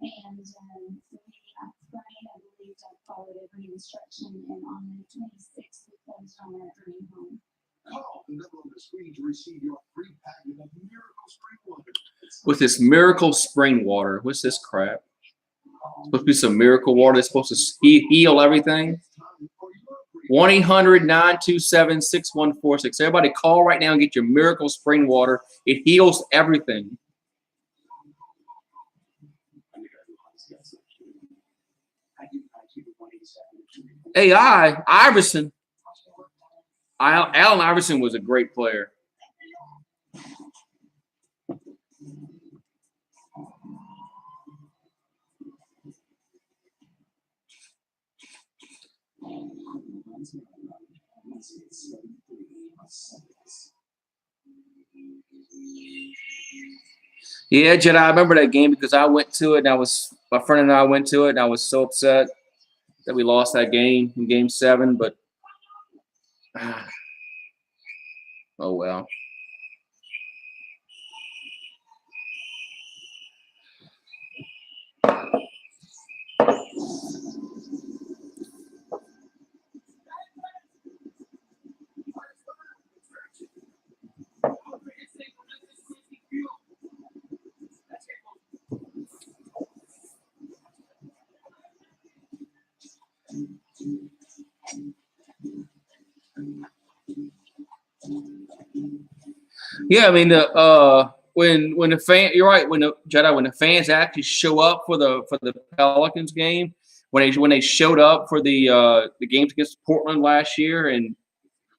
And so I prayed, I believed I followed every instruction, and on the 26th, we closed on our dream home. Call the number on the screen to receive your free packet of Miracle Spring Water. with this Miracle Spring Water, what's this crap? It's supposed to be some miracle water that's supposed to heal everything. 1-800-927-6146. Everybody call right now and get your Miracle Spring Water. It heals everything. AI, Iverson. Allen Iverson was a great player. Yeah, Jedi, I remember that game because I went to it, and my friend and I went to it, and I was so upset that we lost that game in Game 7, but oh well. Yeah, I mean when the fan, you're right, when the fans actually show up for the Pelicans game, when they showed up for the games against Portland last year and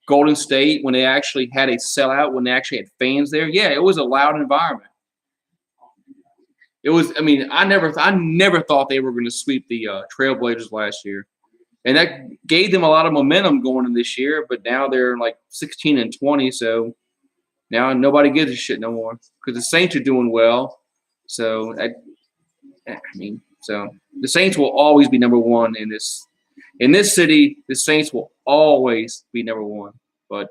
Golden State, when they actually had a sellout, when they actually had fans there, yeah, it was a loud environment. It was. I mean, I never thought they were going to sweep the Trailblazers last year, and that gave them a lot of momentum going in this year. But now they're like 16-20, so now nobody gives a shit no more because the Saints are doing well. So so the Saints will always be number one in this city. The Saints will always be number one. But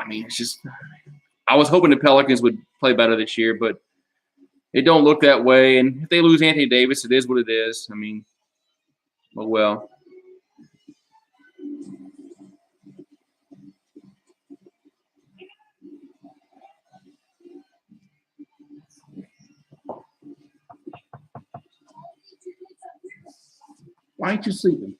I mean, it's just I was hoping the Pelicans would play better this year, but it don't look that way. And if they lose Anthony Davis, it is what it is. I mean, oh well. Why ain't you sleeping?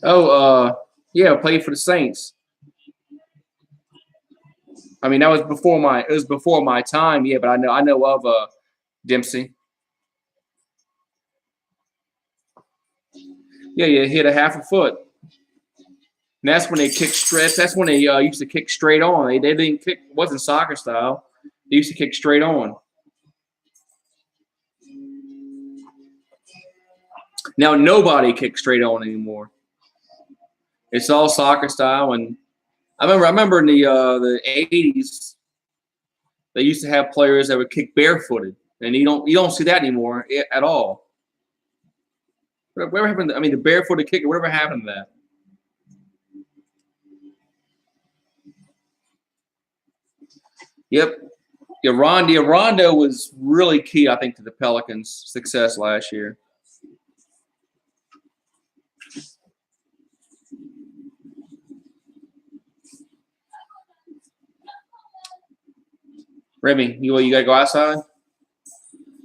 Oh, yeah, played for the Saints. I mean, that was before my time, yeah, but I know of Dempsey. Yeah, hit a half a foot. And that's when they kicked straight. That's when they used to kick straight on. They didn't kick. It wasn't soccer style. They used to kick straight on. Now nobody kicks straight on anymore. It's all soccer style. And I remember in the 80s, they used to have players that would kick barefooted, and you don't see that anymore at all. Whatever happened? I mean, the barefooted kicker. Whatever happened to that? Yep. Rondo was really key, I think, to the Pelicans' success last year. Remy, you gotta go outside?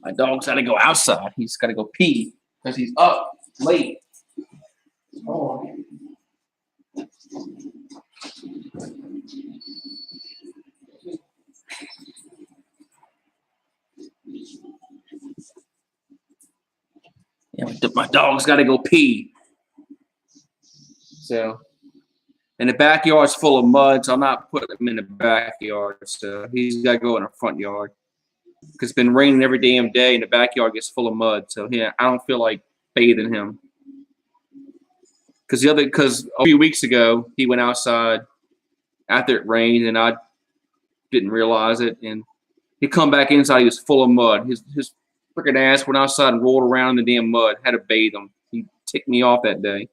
My dog's gotta go outside. He's gotta go pee because he's up late. Oh. Yeah, my dog's got to go pee. So, and the backyard's full of mud, so I'm not putting him in the backyard. So he's got to go in the front yard because it's been raining every damn day, and the backyard gets full of mud. So yeah, I don't feel like bathing him. Because a few weeks ago he went outside after it rained, and I didn't realize it, and he come back inside. He was full of mud. His freaking ass went outside and rolled around in the damn mud. Had to bathe him. He ticked me off that day.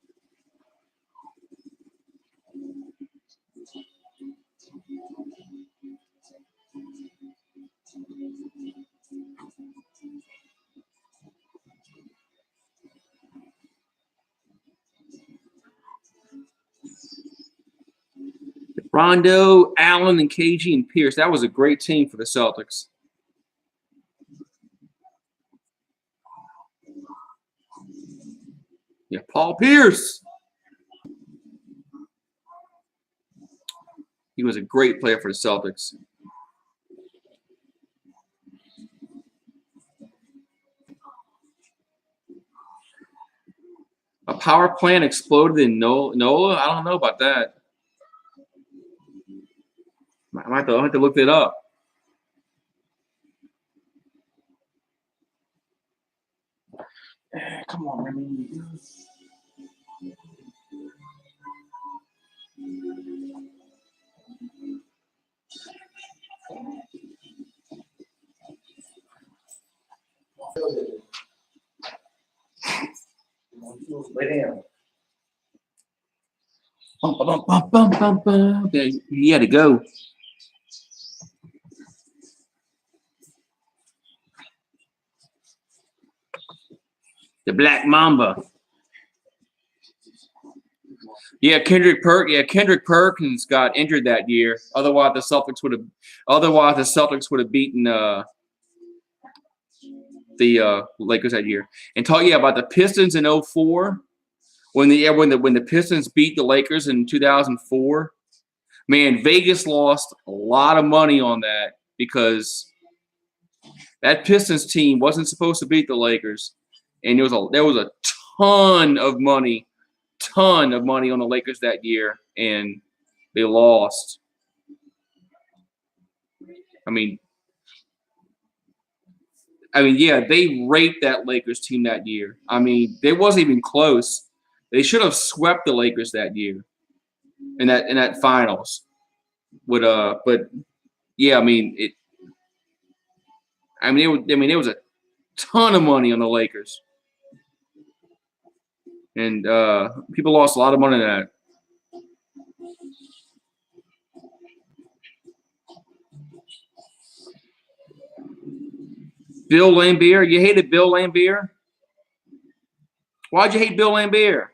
Rondo, Allen, and KG and Pierce. That was a great team for the Celtics. Yeah, Paul Pierce. He was a great player for the Celtics. A power plant exploded in NOLA? I don't know about that. I have to look that up. Come on, Remy. Lay down. Bum, bum, bum, bum, bum. He had to go. The Black Mamba. Yeah, Kendrick Perkins got injured that year. Otherwise, the Celtics would have beaten the Lakers that year. And talking about the Pistons in 2004, when the Pistons beat the Lakers in 2004, man, Vegas lost a lot of money on that because that Pistons team wasn't supposed to beat the Lakers, and there was a ton of money on the Lakers that year, and they lost. I mean, yeah, they raped that Lakers team that year. I mean, they wasn't even close. They should have swept the Lakers that year in that finals. But yeah, there was a ton of money on the Lakers, and people lost a lot of money on that. Bill Laimbeer, you hated Bill Laimbeer? Why'd you hate Bill Laimbeer?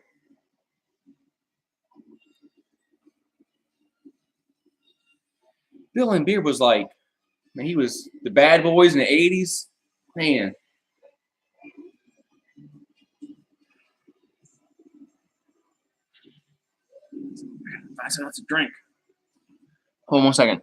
Bill Laimbeer was like, man, he was the bad boys in the 80s. Man. I said that's a drink. Hold on 1 second.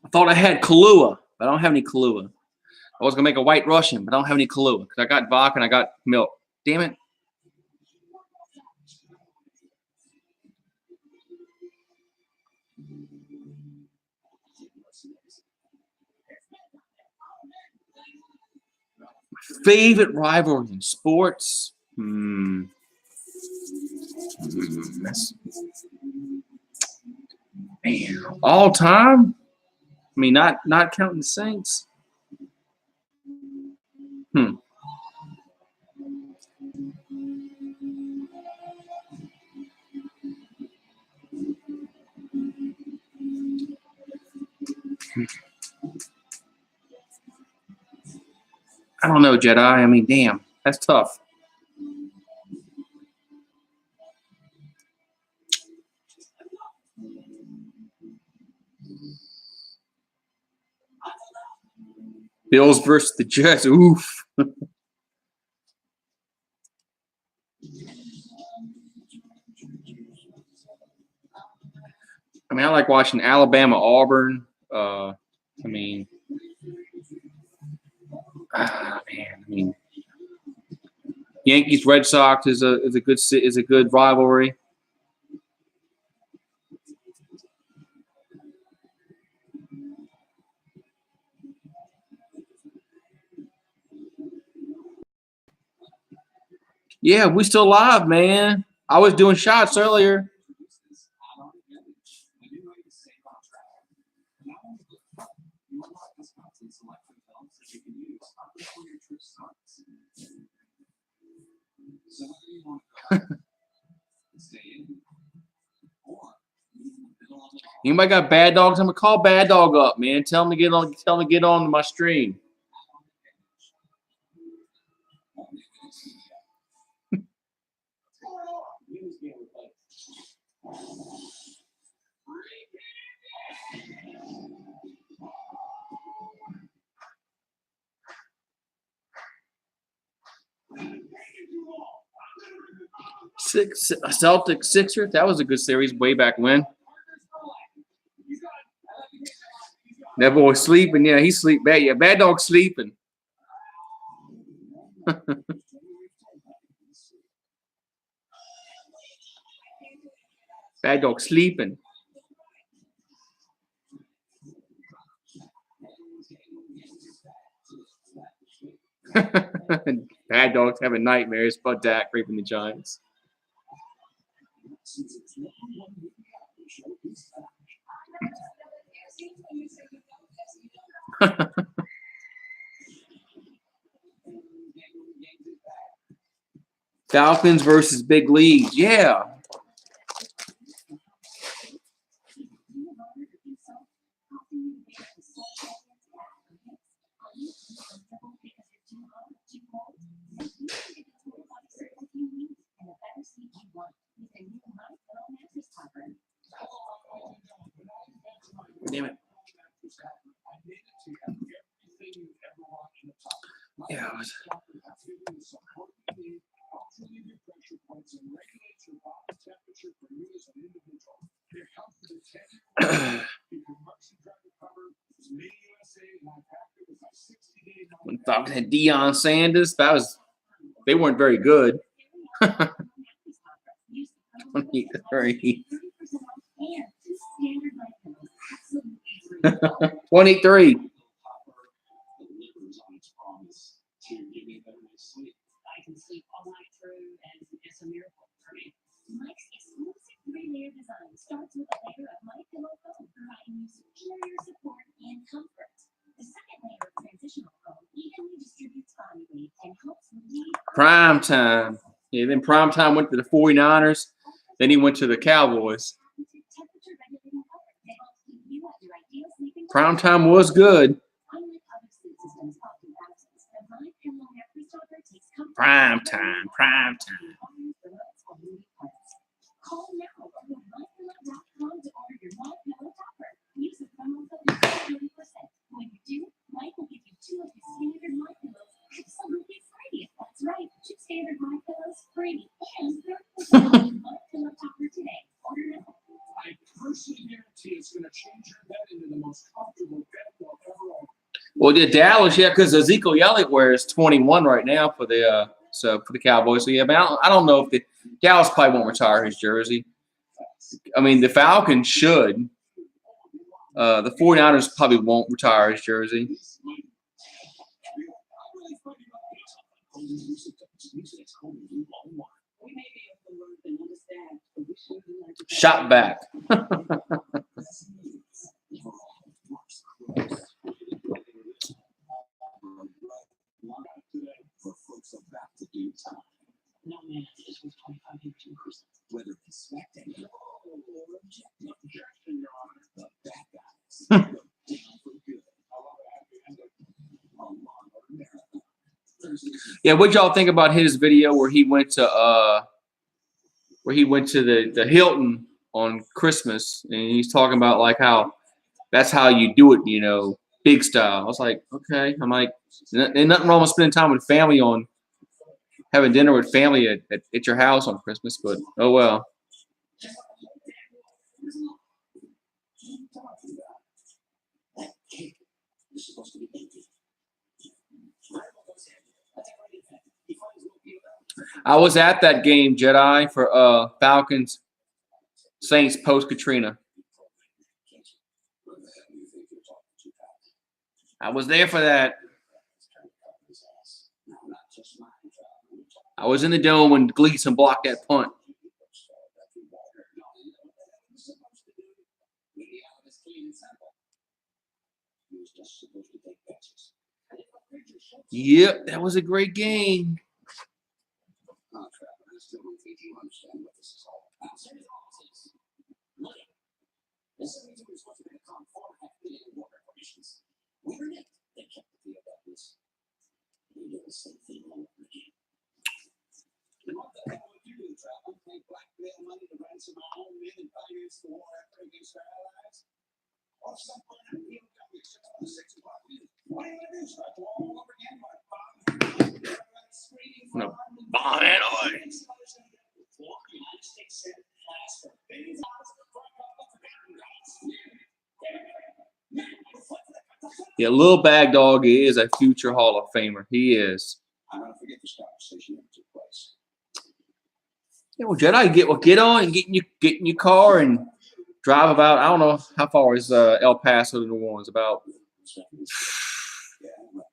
I thought I had Kahlua, but I don't have any Kahlua. I was gonna make a White Russian, but I don't have any Kahlua because I got vodka and I got milk. Damn it. Favorite rivalry in sports? That's, man, all time? I mean, not counting the Saints. I don't know, Jedi. I mean, damn, that's tough. Bills versus the Jets. Oof. I mean, I like watching Alabama, Auburn. I mean, Yankees, Red Sox is a good rivalry. Yeah, we still live, man. I was doing shots earlier. Anybody got Bad Dogs? I'm gonna call Bad Dog up, man. Tell him to get on. Tell him to get on my stream. Celtics Sixers. That was a good series way back when. That boy sleeping. Yeah, he sleep bad. Yeah, Bad Dog sleeping. Bad Dog sleeping. Bad Dog's having nightmares about Dak raping the Giants. Falcons versus Big Leagues. Yeah. Damn it. Yeah. When Falcons had Deion Sanders, they weren't very good. 23. 23. I can sleep all night through, and it's a miracle for me. Mike's exclusive 3-layer design starts with a layer of My Pillow foam, providing you superior support and comfort. The second layer of transitional foam evenly distributes body weight and helps relieve Prime time. Yeah, then Prime time went to the 49ers. Then he went to the Cowboys. Prime time was good. Unlike other sleep systems often absent, the My Pillow mattress topper takes comfort Prime time. Prime time. Call now or go to mypillow.com to order your My Pillow topper. Use the promo code 30%. When you do, Mike will give you 2 of his standard My Pillows absolutely free. That's right, 2 standard My Pillows free. And 30% My Pillow topper today. Order now. I personally guarantee it's going to change your bed into the most comfortable bed you'll ever own. Well, yeah, Dallas, yeah, because Ezekiel Elliott wears 21 right now for the for the Cowboys. So yeah, but I don't know if the Dallas probably won't retire his jersey. I mean, the Falcons should. The 49ers probably won't retire his jersey. Shot back. No man, this was 25 years. Whether suspecting or objecting, Your Honor, the bad guys go down for good. I love it. A long marathon. Yeah, what y'all think about his video where he went to the Hilton on Christmas and he's talking about like how that's how you do it, you know, big style. I was like, okay. I'm like, ain't nothing wrong with spending time with family on having dinner with family at your house on Christmas, but oh well. I was at that game, Jedi, for Falcons Saints post Katrina. I was there for that. I was in the dome when Gleason blocked that punt. Yep, that was a great game. No, bomb it away. Yeah, Lil Bag Dog is a future Hall of Famer. He is. I'll never forget this conversation that took place. Yeah, well, Jedi, get on and get in your car and drive about. I don't know how far is El Paso to New Orleans. About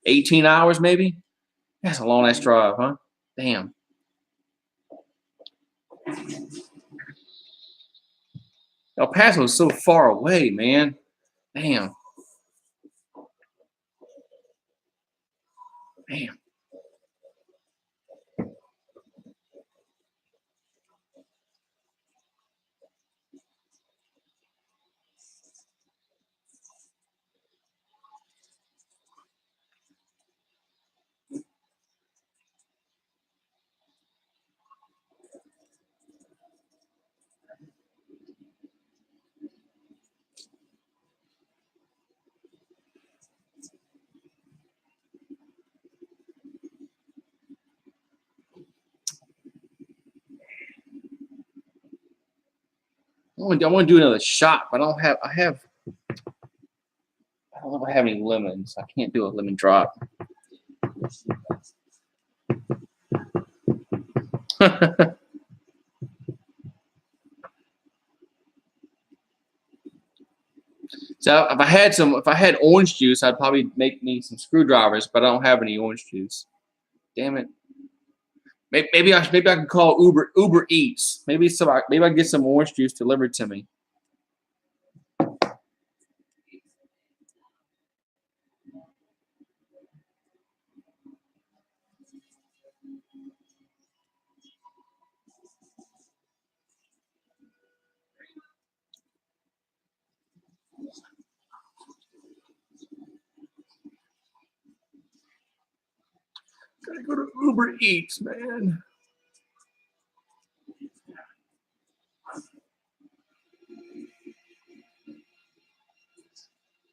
18 hours, maybe. That's a long ass drive, huh? Damn. El Paso is so far away, man. Damn. Damn. I want to do another shot, but I don't know if I have any lemons. I can't do a lemon drop. So if I had orange juice, I'd probably make me some screwdrivers, but I don't have any orange juice. Damn it. Maybe I can call Uber Eats. Maybe I can get some orange juice delivered to me. Gotta go to Uber Eats, man.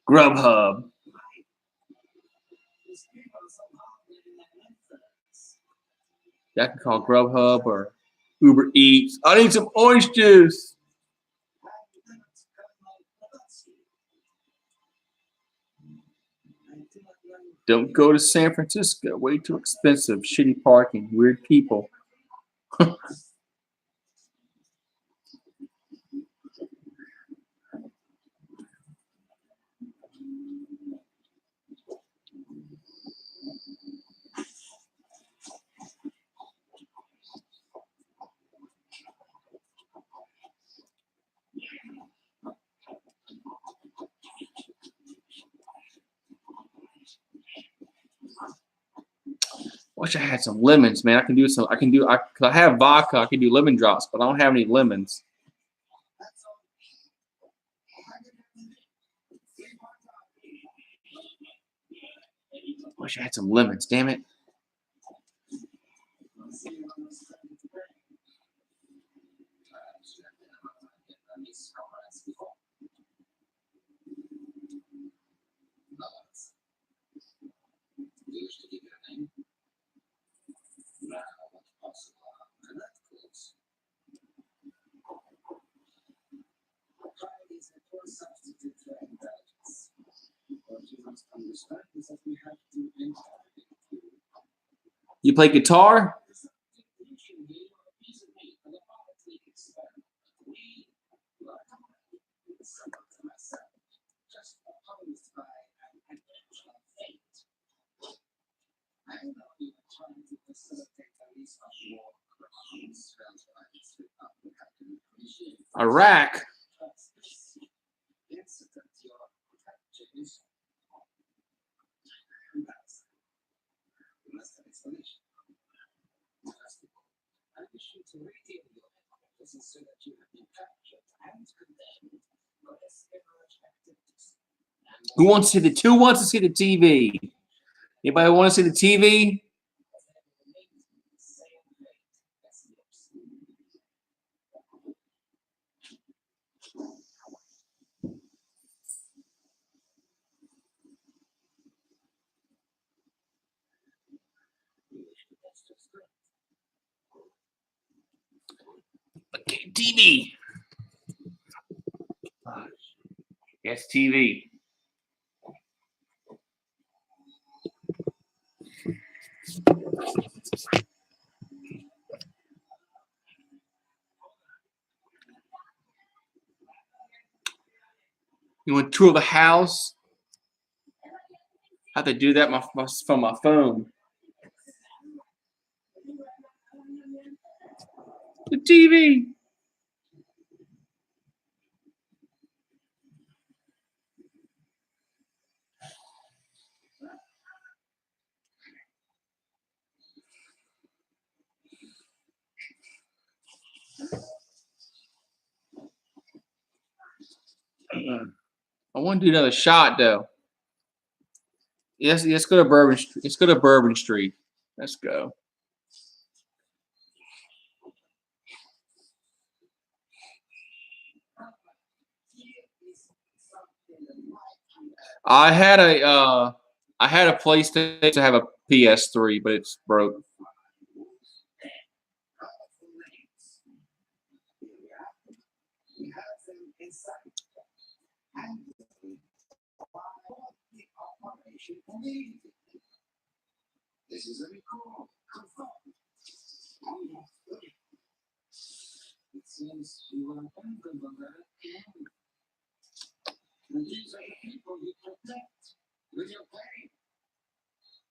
Grubhub. I can call Grubhub or Uber Eats. I need some orange juice. Don't go to San Francisco. Way too expensive. Shitty parking. Weird people. Wish I had some lemons, man. I can do some. I have vodka. I can do lemon drops, but I don't have any lemons. Wish I had some lemons. Damn it. You play guitar? Iraq. Who wants to see the? Who wants to see the TV? Anybody want to see the TV? Okay, TV. Yes, TV. You want to tour the house? I have to do that from my phone. The TV. I want to do another shot though. Yes, let's go to Bourbon Street. Let's go to Bourbon Street. Let's go. I had a PlayStation to have a PS3, but it's broke. This is very cool. It seems you are abandoned on that. And these are the people you protect with your pain.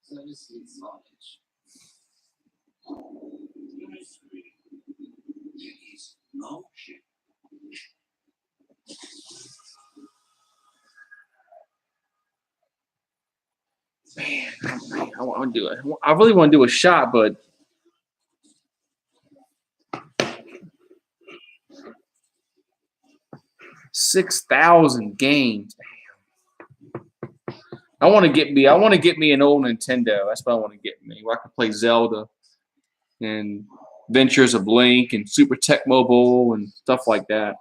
So this is knowledge. Mystery. There is no ship. Man, I want to do it. I really want to do a shot, but 6,000 games. I want to get me an old Nintendo. That's what I want to get me. Where I can play Zelda and Adventures of Link and Super Tech Mobile and stuff like that.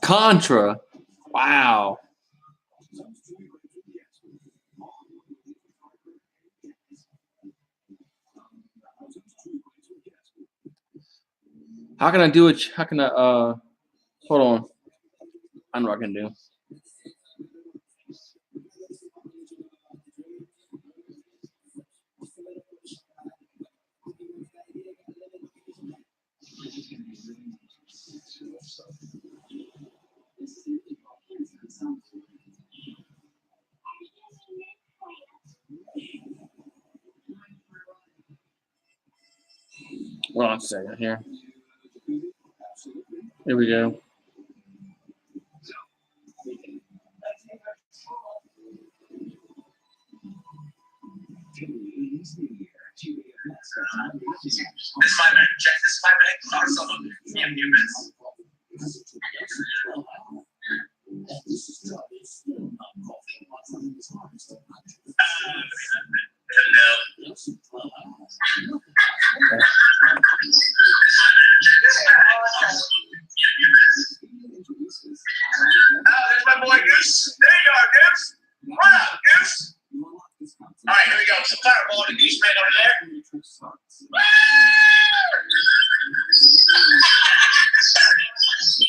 Contra. Wow. How can I do it? How can I hold on. I know what I can do. Hold on a second here. Here we go. This 5 minute check. This 5 minute car solo. Yeah, few minutes. There's my boy Goose. There you are, Goose. What up, Goose? All right, here we go. Some fireball to Goose man over there.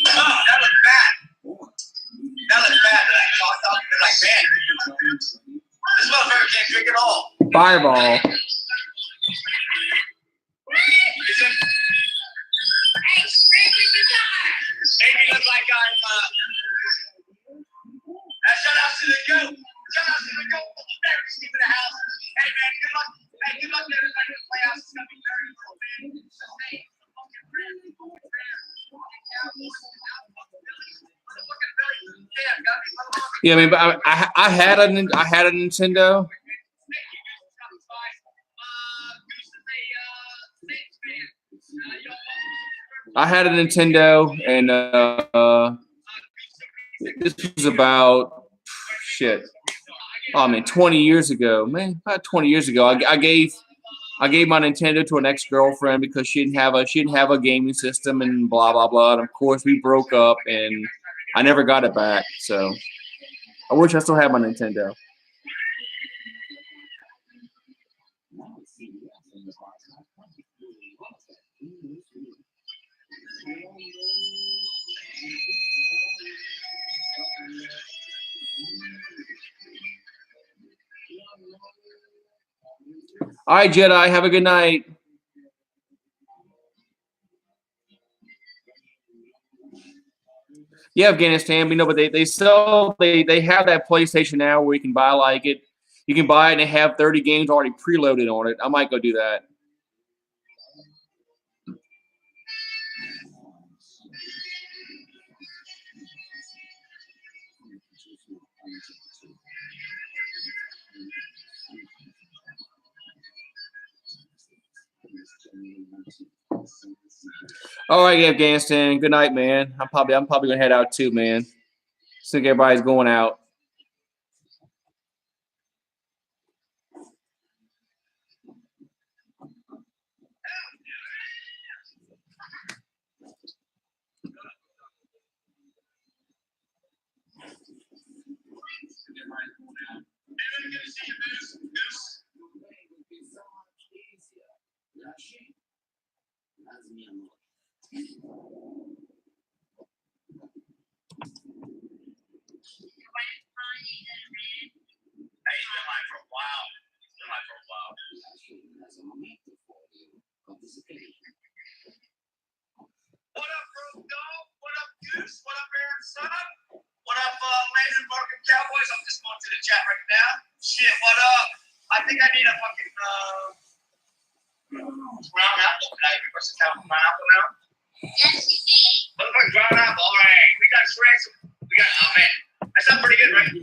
Oh, that looked bad. That looked bad. I thought it was like, man, this motherfucker can't drink at all. Fireball. Amy looks like I'm shout out to the goat. Shout out to the goat. Thanks to the house. Hey man, good luck. Hey, good luck to everybody in the playoffs. It's gonna be very cool, man. Yeah, I mean, but I had a Nintendo. I had a Nintendo, and this was about shit. Oh, I mean, 20 years ago, man, about 20 years ago. I gave my Nintendo to an ex-girlfriend because she didn't have a gaming system and blah blah blah. And of course, we broke up, and I never got it back. So I wish I still had my Nintendo. All right, Jedi. Have a good night. Yeah, Afghanistan. We know, but they have that PlayStation now where you can buy you can buy it and they have 30 games already preloaded on it. I might go do that. All right, Afghanistan. Good night, man. I'm probably gonna head out too, man. Think everybody's going out. What up, bro, dog? What up, Goose? What up, Aaron, son? What up, Landon Market Cowboys? I'm just going to the chat right now. Shit, what up? I think I need a fucking brown apple. Can I request a brown apple now? Yes, you can. Motherfucking brown apple. All right, we got shreds. We got, oh man, that sounds pretty good, right?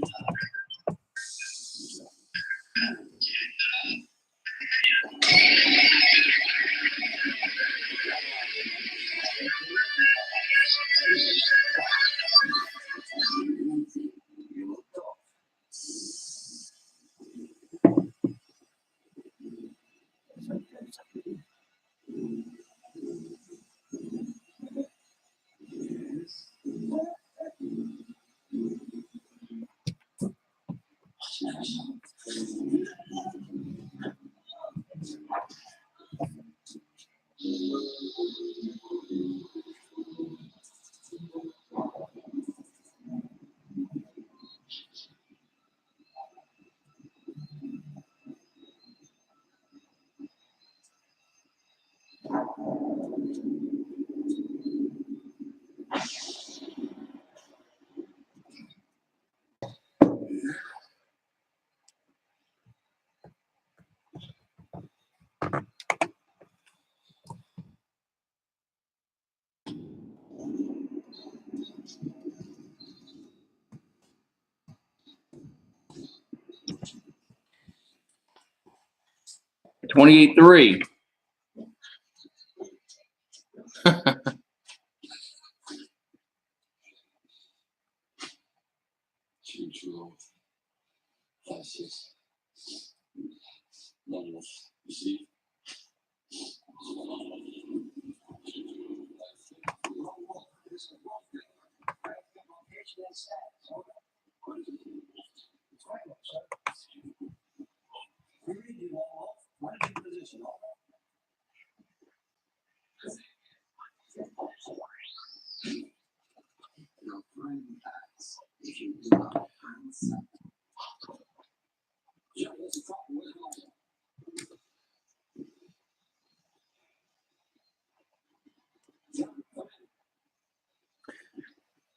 28-3.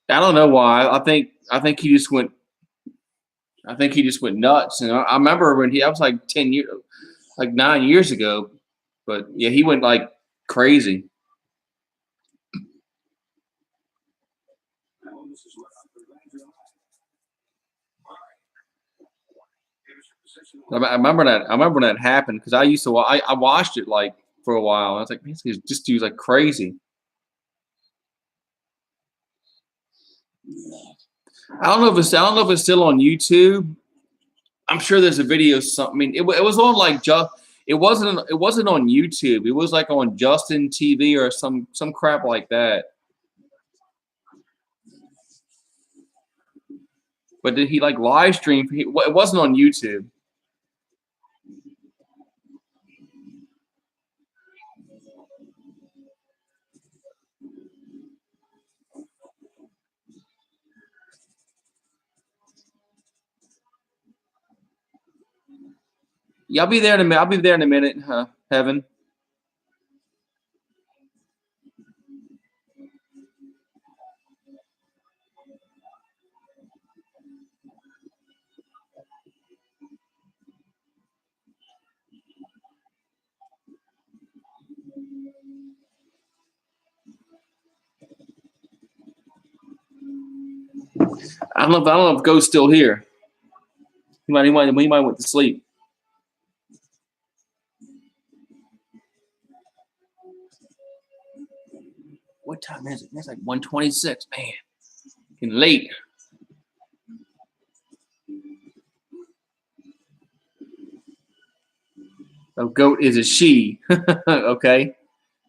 I don't know why. I think he just went. I think he just went nuts. And I remember when that was like 10 years, like 9 years ago. But yeah, he went like crazy. I remember that. I remember when that happened because I used to. I watched it like for a while. And I was like, man, this dude's like crazy. I don't know if it's still on YouTube. I'm sure there's a video. Something. I mean, it was on like just. It wasn't on YouTube. It was like on Justin TV or some crap like that. But did he like live stream? It wasn't on YouTube. Yeah, I'll be there in a minute. I'll be there in a minute, Heaven. I don't know if Go's still here. He might went to sleep. What time is it? It's like 1:26. Man, getting late. Oh, goat is a she. Okay,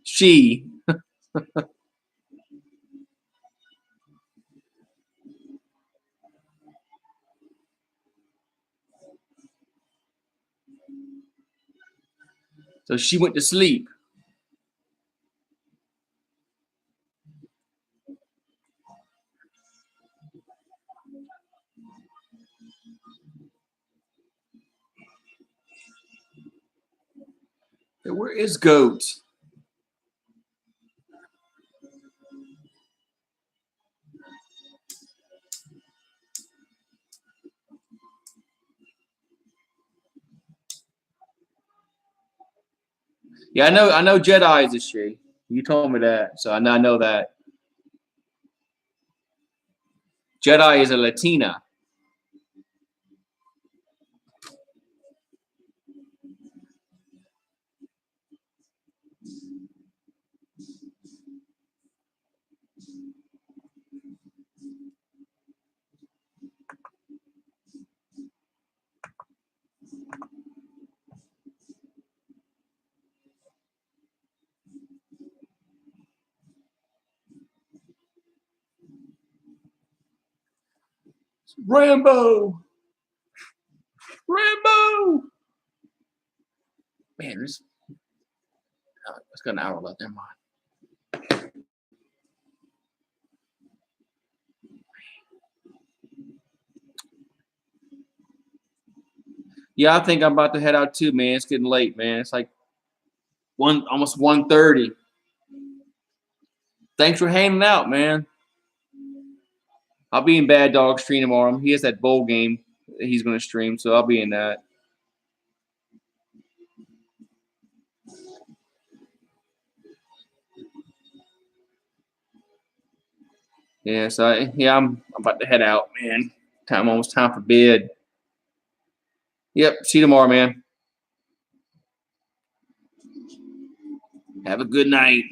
she. So she went to sleep. Where is Goat? Yeah, I know Jedi is a she. You told me that, so I know that. Jedi is a Latina. Rambo. It's got an hour left. Never mind. Yeah, I think I'm about to head out too, man. It's getting late, man. It's like almost 1:30. Thanks for hanging out, man. I'll be in Bad Dog stream tomorrow. He has that bowl game that he's going to stream, so I'll be in that. Yeah, so I'm about to head out, man. Almost time for bed. Yep, see you tomorrow, man. Have a good night.